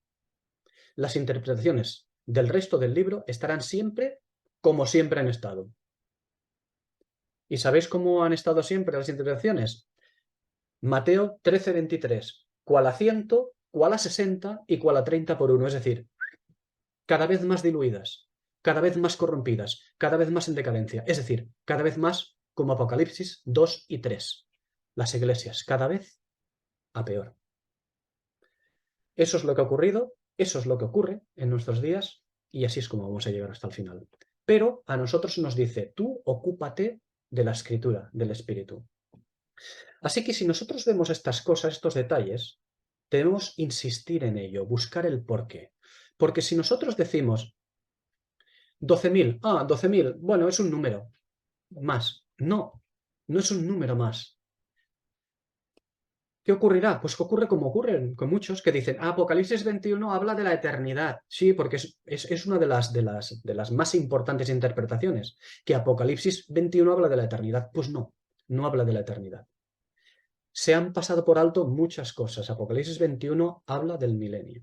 las interpretaciones del resto del libro estarán siempre como siempre han estado. ¿Y sabéis cómo han estado siempre las interpretaciones? Mateo 13:23, cual a 100, cual a 60 y cual a 30 por 1, es decir, cada vez más diluidas, cada vez más corrompidas, cada vez más en decadencia, es decir, cada vez más como Apocalipsis 2 y 3. Las iglesias cada vez a peor. Eso es lo que ha ocurrido, eso es lo que ocurre en nuestros días y así es como vamos a llegar hasta el final. pero a nosotros nos dice, tú ocúpate de la escritura, del Espíritu. Así que si nosotros vemos estas cosas, estos detalles, debemos insistir en ello, buscar el porqué. Porque si nosotros decimos 12.000, 12.000, bueno, es un número más. No, no es un número más. ¿Qué ocurrirá? Pues que ocurre como ocurren con muchos que dicen, Apocalipsis 21 habla de la eternidad. Sí, porque es una de las más importantes interpretaciones, que Apocalipsis 21 habla de la eternidad. Pues no, no habla de la eternidad. Se han pasado por alto muchas cosas. Apocalipsis 21 habla del milenio.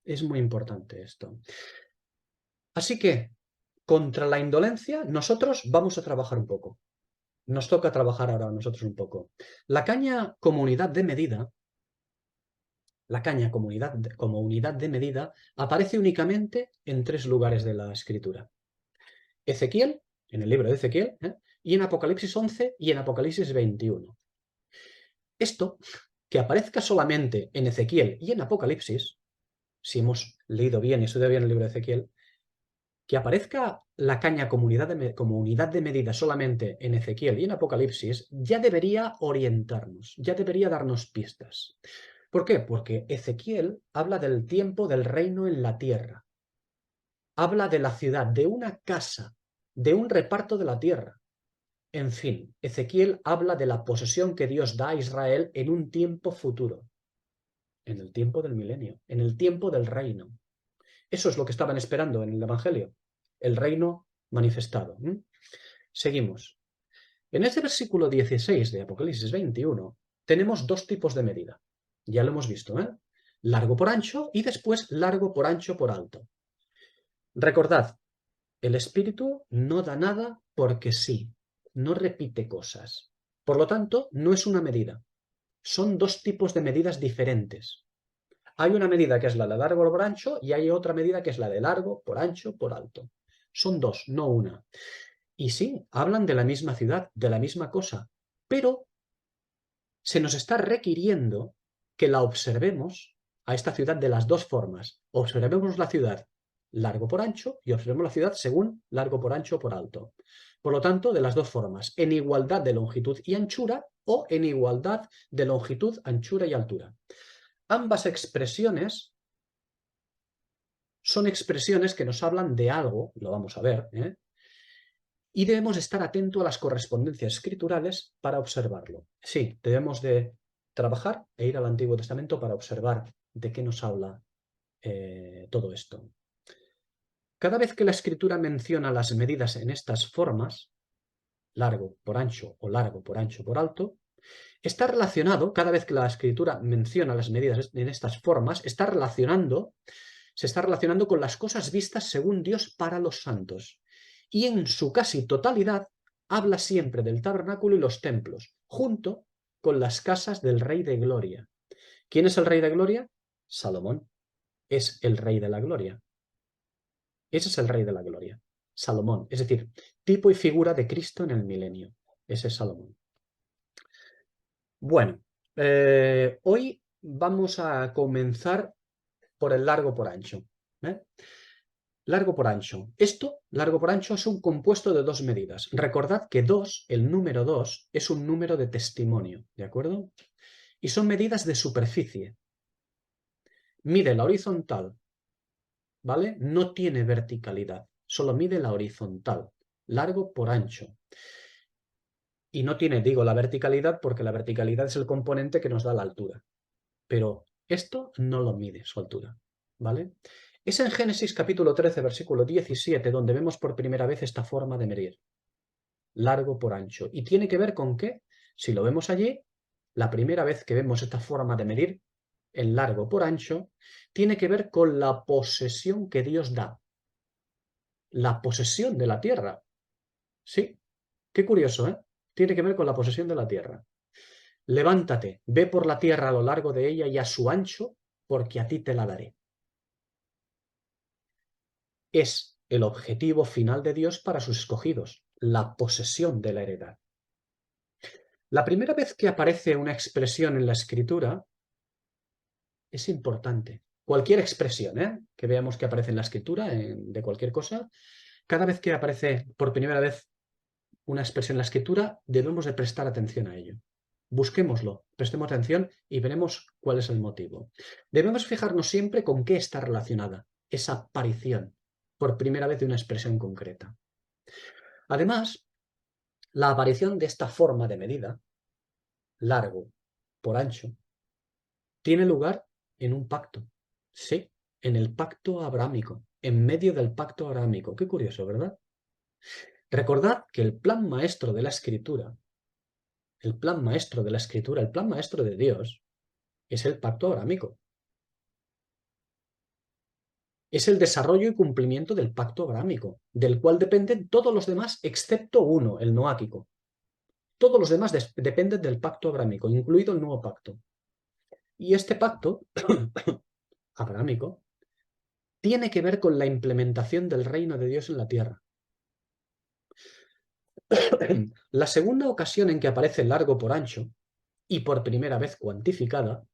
Es muy importante esto. Así que, contra la indolencia, nosotros vamos a trabajar un poco. Nos toca trabajar ahora nosotros un poco. La caña como unidad de medida, como unidad de medida, aparece únicamente en 3 lugares de la Escritura. Ezequiel, en el libro de Ezequiel, y en Apocalipsis 11 y en Apocalipsis 21. Esto, que aparezca solamente en Ezequiel y en Apocalipsis, si hemos leído bien y estudiado bien el libro de Ezequiel, que aparezca la caña como unidad de medida solamente en Ezequiel y en Apocalipsis, ya debería orientarnos, ya debería darnos pistas. ¿Por qué? Porque Ezequiel habla del tiempo del reino en la tierra. Habla de la ciudad, de una casa, de un reparto de la tierra. En fin, Ezequiel habla de la posesión que Dios da a Israel en un tiempo futuro, en el tiempo del milenio, en el tiempo del reino. Eso es lo que estaban esperando en el Evangelio, el reino manifestado. Seguimos. En este versículo 16 de Apocalipsis 21 tenemos 2 tipos de medida. Ya lo hemos visto, ¿eh? Largo por ancho y después largo por ancho por alto. Recordad, el Espíritu no da nada porque sí, no repite cosas. Por lo tanto, no es una medida. Son 2 tipos de medidas diferentes. Hay una medida que es la de largo por ancho y hay otra medida que es la de largo por ancho por alto. Son 2, no una. Y sí, hablan de la misma ciudad, de la misma cosa, pero se nos está requiriendo que la observemos a esta ciudad de las 2 formas. Observemos la ciudad largo por ancho y observemos la ciudad según largo por ancho por alto. Por lo tanto, de las 2 formas, en igualdad de longitud y anchura o en igualdad de longitud, anchura y altura. Ambas expresiones son expresiones que nos hablan de algo, lo vamos a ver, y debemos estar atentos a las correspondencias escriturales para observarlo. Sí, debemos de trabajar e ir al Antiguo Testamento para observar de qué nos habla todo esto. Cada vez que la Escritura menciona las medidas en estas formas, largo por ancho o largo por ancho por alto, está relacionado, cada vez que la Escritura menciona las medidas en estas formas, se está relacionando con las cosas vistas según Dios para los santos. Y en su casi totalidad habla siempre del tabernáculo y los templos, junto con las casas del Rey de Gloria. ¿Quién es el Rey de Gloria? Salomón. Es el Rey de la Gloria. Ese es el Rey de la Gloria. Salomón. Es decir, tipo y figura de Cristo en el milenio. Ese es Salomón. Bueno, hoy vamos a comenzar por el largo por ancho. Largo por ancho. Esto, largo por ancho, es un compuesto de 2 medidas. Recordad que 2, el número 2, es un número de testimonio, ¿de acuerdo? Y son medidas de superficie. Mide la horizontal, ¿vale? No tiene verticalidad, solo mide la horizontal, largo por ancho. Y no tiene, digo, la verticalidad porque la verticalidad es el componente que nos da la altura. Pero esto no lo mide, su altura, ¿vale? Es en Génesis capítulo 13, versículo 17, donde vemos por primera vez esta forma de medir. Largo por ancho. ¿Y tiene que ver con qué? Si lo vemos allí, la primera vez que vemos esta forma de medir, el largo por ancho, tiene que ver con la posesión que Dios da. La posesión de la tierra. Sí, qué curioso, ¿eh? Tiene que ver con la posesión de la tierra. Levántate, ve por la tierra a lo largo de ella y a su ancho, porque a ti te la daré. Es el objetivo final de Dios para sus escogidos, la posesión de la heredad. La primera vez que aparece una expresión en la Escritura es importante. Cualquier expresión que veamos que aparece en la Escritura, de cualquier cosa, Cada vez que aparece por primera vez una expresión en la escritura, debemos de prestar atención a ello. Busquémoslo, prestemos atención y veremos cuál es el motivo. Debemos fijarnos siempre con qué está relacionada esa aparición por primera vez de una expresión concreta. Además, la aparición de esta forma de medida, largo por ancho, tiene lugar en un pacto. Sí, en el pacto abrahámico, en medio del pacto abrahámico. Qué curioso, ¿verdad? Recordad que el plan maestro de la escritura, el plan maestro de la escritura, el plan maestro de Dios, es el pacto abrahámico. Es el desarrollo y cumplimiento del pacto abrahámico, del cual dependen todos los demás excepto uno, el noáquico. Todos los demás dependen del pacto abrahámico, incluido el nuevo pacto. Y este pacto abrahámico tiene que ver con la implementación del reino de Dios en la tierra. La segunda ocasión en que aparece largo por ancho, y por primera vez cuantificada,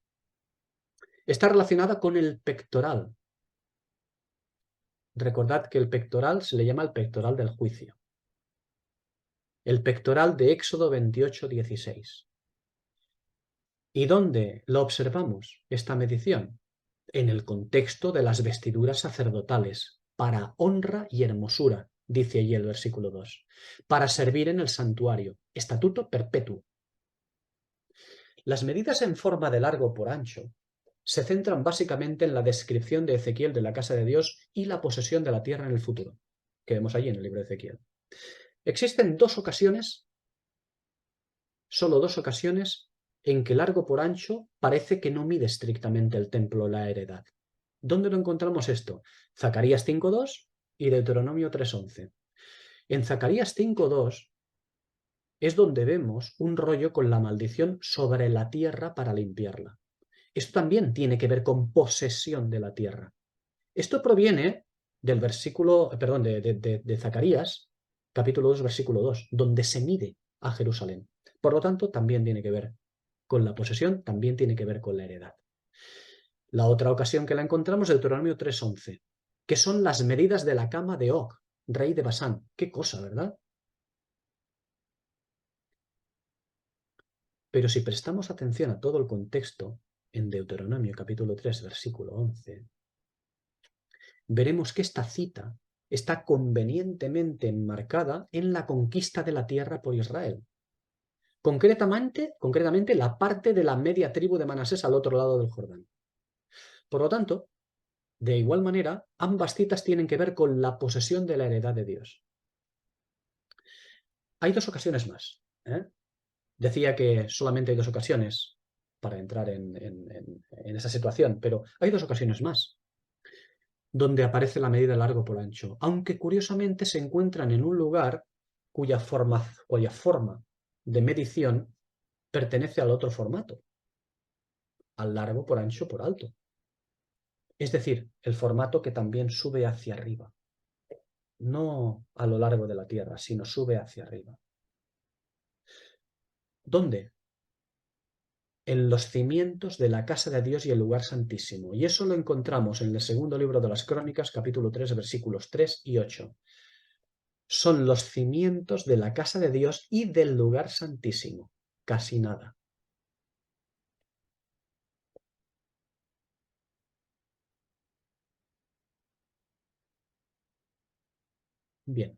está relacionada con el pectoral. Recordad que el pectoral se le llama el pectoral del juicio. El pectoral de Éxodo 28:16. ¿Y dónde lo observamos, esta medición? En el contexto de las vestiduras sacerdotales, para honra y hermosura, dice allí el versículo 2, para servir en el santuario, estatuto perpetuo. Las medidas en forma de largo por ancho se centran básicamente en la descripción de Ezequiel de la casa de Dios y la posesión de la tierra en el futuro, que vemos allí en el libro de Ezequiel. Existen solo dos ocasiones, en que largo por ancho parece que no mide estrictamente el templo o la heredad. ¿Dónde lo encontramos esto? Zacarías 5:2 y Deuteronomio 3:11. En Zacarías 5:2 es donde vemos un rollo con la maldición sobre la tierra para limpiarla. Esto también tiene que ver con posesión de la tierra. Esto proviene del versículo, perdón, de Zacarías, capítulo 2, versículo 2, donde se mide a Jerusalén. Por lo tanto, también tiene que ver con la posesión, también tiene que ver con la heredad. La otra ocasión que la encontramos es Deuteronomio 3:11, que son las medidas de la cama de Og, rey de Basán. Qué cosa, ¿verdad? Pero si prestamos atención a todo el contexto, en Deuteronomio capítulo 3, versículo 11, veremos que esta cita está convenientemente enmarcada en la conquista de la tierra por Israel. Concretamente la parte de la media tribu de Manasés al otro lado del Jordán. Por lo tanto, de igual manera, ambas citas tienen que ver con la posesión de la heredad de Dios. Hay dos ocasiones más. Decía que solamente hay dos ocasiones para entrar en esa situación, pero hay dos ocasiones más donde aparece la medida largo por ancho, aunque curiosamente se encuentran en un lugar cuya forma de medición pertenece al otro formato, al largo por ancho por alto. Es decir, el formato que también sube hacia arriba, no a lo largo de la tierra, sino sube hacia arriba. ¿Dónde? En los cimientos de la casa de Dios y el lugar santísimo. Y eso lo encontramos en el segundo libro de las Crónicas, capítulo 3, versículos 3 y 8. Son los cimientos de la casa de Dios y del lugar santísimo. Casi nada. Bien.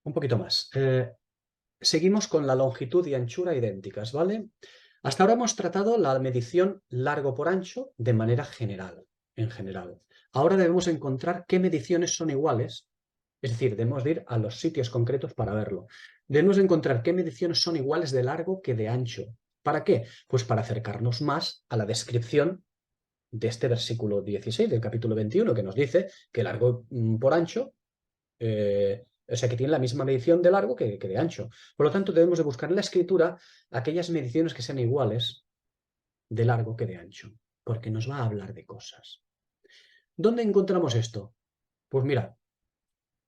Un poquito más. Seguimos con la longitud y anchura idénticas, ¿vale? Hasta ahora hemos tratado la medición largo por ancho de manera general, en general. Ahora debemos encontrar qué mediciones son iguales, es decir, debemos ir a los sitios concretos para verlo. Debemos encontrar qué mediciones son iguales de largo que de ancho. ¿Para qué? Pues para acercarnos más a la descripción de este versículo 16 del capítulo 21, que nos dice que largo por ancho, o sea, que tiene la misma medición de largo que de ancho. Por lo tanto, debemos de buscar en la escritura aquellas mediciones que sean iguales de largo que de ancho, porque nos va a hablar de cosas. ¿Dónde encontramos esto? Pues mira,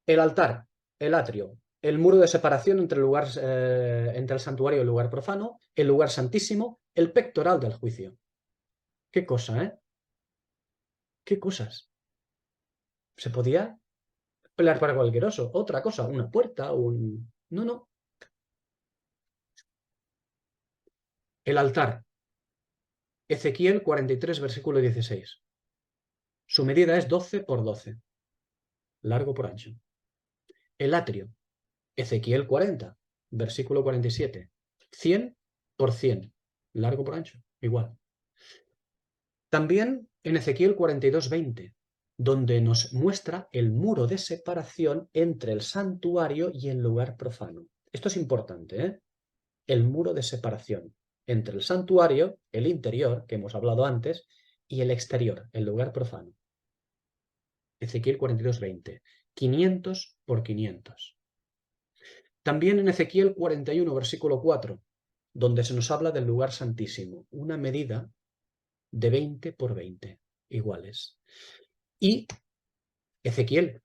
el altar, el atrio, el muro de separación entre entre el santuario y el lugar profano, el lugar santísimo, el pectoral del juicio. Qué cosa, ¿eh? ¿Qué cosas? Se podía pelear para cualquier oso. Otra cosa, una puerta, un... No, no. El altar. Ezequiel 43, versículo 16. Su medida es 12 por 12, largo por ancho. El atrio. Ezequiel 40, versículo 47. 100 por 100, largo por ancho, igual. También en Ezequiel 42, 20, donde nos muestra el muro de separación entre el santuario y el lugar profano. Esto es importante, ¿eh? El muro de separación entre el santuario, el interior, que hemos hablado antes, y el exterior, el lugar profano. Ezequiel 42, 20. 500 por 500. También en Ezequiel 41, versículo 4, donde se nos habla del lugar santísimo, una medida de 20 por 20, iguales. Y Éxodo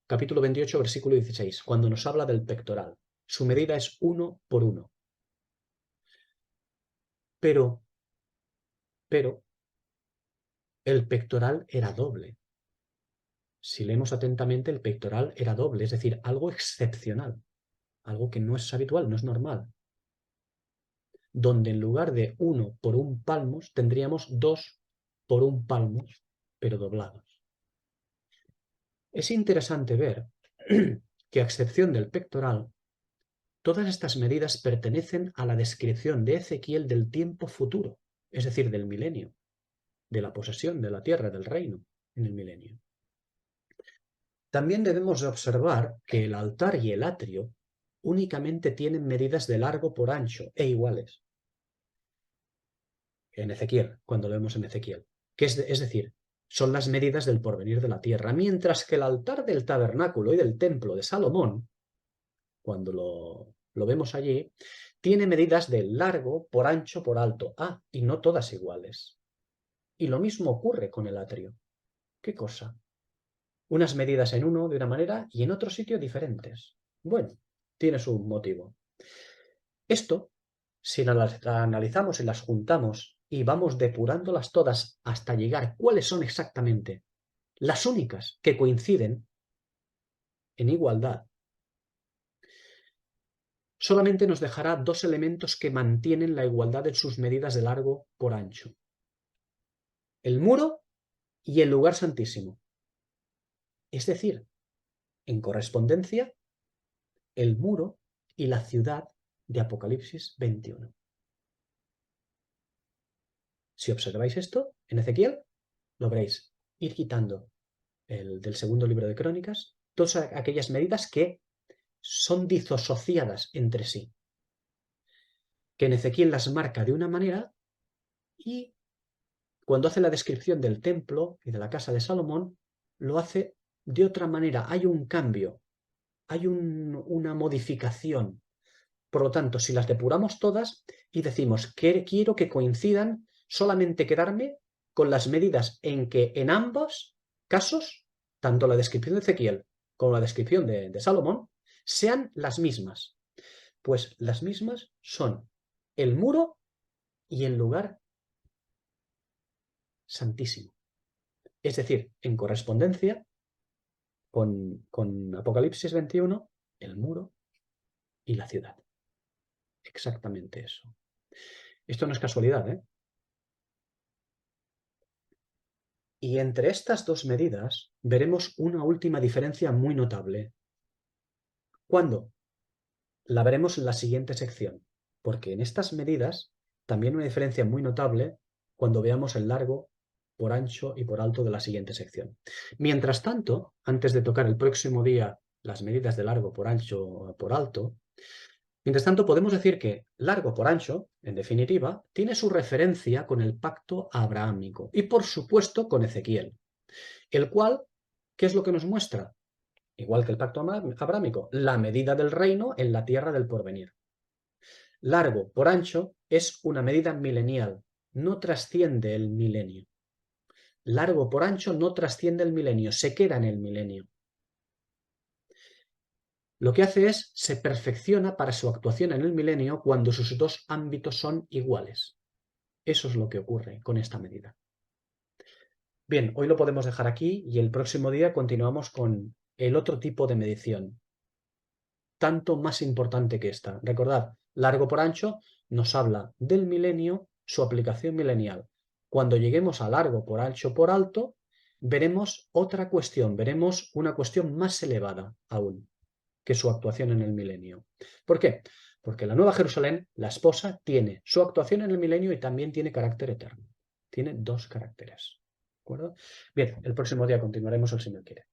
capítulo 28, versículo 16, cuando nos habla del pectoral. Su medida es 1 por 1. Pero, el pectoral era doble. Si leemos atentamente, el pectoral era doble, es decir, algo excepcional, algo que no es habitual, no es normal. Donde en lugar de 1 por 1 palmos, tendríamos 2 por 1 palmos, pero doblados. Es interesante ver que, a excepción del pectoral, todas estas medidas pertenecen a la descripción de Ezequiel del tiempo futuro, es decir, del milenio, de la posesión de la tierra, del reino en el milenio. También debemos observar que el altar y el atrio únicamente tienen medidas de largo por ancho e iguales. En Ezequiel, cuando lo vemos en Ezequiel, que es decir, son las medidas del porvenir de la tierra, mientras que el altar del tabernáculo y del templo de Salomón, cuando lo vemos allí, tiene medidas de largo por ancho por alto. Ah, y no todas iguales. Y lo mismo ocurre con el atrio. ¿Qué cosa? Unas medidas en uno de una manera y en otro sitio diferentes. Bueno, tiene su motivo. Esto, si las analizamos y las juntamos y vamos depurándolas todas hasta llegar cuáles son exactamente las únicas que coinciden en igualdad, solamente nos dejará dos elementos que mantienen la igualdad en sus medidas de largo por ancho: el muro y el lugar santísimo. Es decir, en correspondencia, el muro y la ciudad de Apocalipsis 21. Si observáis esto en Ezequiel, lo veréis. Ir quitando del segundo libro de Crónicas todas aquellas medidas que son disociadas entre sí, que en Ezequiel las marca de una manera y cuando hace la descripción del templo y de la casa de Salomón, lo hace de otra manera. Hay un cambio, hay una modificación. Por lo tanto, si las depuramos todas y decimos que quiero que coincidan, solamente quedarme con las medidas en que en ambos casos, tanto la descripción de Ezequiel como la descripción de Salomón, sean las mismas. Pues las mismas son el muro y el lugar santísimo. Es decir, en correspondencia con Apocalipsis 21, el muro y la ciudad. Exactamente eso. Esto no es casualidad, ¿eh? Y entre estas dos medidas veremos una última diferencia muy notable. ¿Cuándo? La veremos en la siguiente sección, porque en estas medidas también una diferencia muy notable cuando veamos el largo por ancho y por alto de la siguiente sección. Mientras tanto, antes de tocar el próximo día las medidas de largo por ancho o por alto, mientras tanto podemos decir que largo por ancho, en definitiva, tiene su referencia con el pacto abrahámico y por supuesto con Ezequiel, el cual, ¿qué es lo que nos muestra? Igual que el pacto abrahámico, la medida del reino en la tierra del porvenir. Largo por ancho es una medida milenial, no trasciende el milenio. Largo por ancho no trasciende el milenio, se queda en el milenio. Lo que hace es, se perfecciona para su actuación en el milenio cuando sus dos ámbitos son iguales. Eso es lo que ocurre con esta medida. Bien, hoy lo podemos dejar aquí y el próximo día continuamos con el otro tipo de medición, tanto más importante que esta. Recordad, largo por ancho nos habla del milenio, su aplicación milenial. Cuando lleguemos a largo por ancho por alto, veremos otra cuestión, veremos una cuestión más elevada aún que su actuación en el milenio. ¿Por qué? Porque la Nueva Jerusalén, la esposa, tiene su actuación en el milenio y también tiene carácter eterno. Tiene dos caracteres. ¿De acuerdo? Bien, el próximo día continuaremos, el Señor quiere.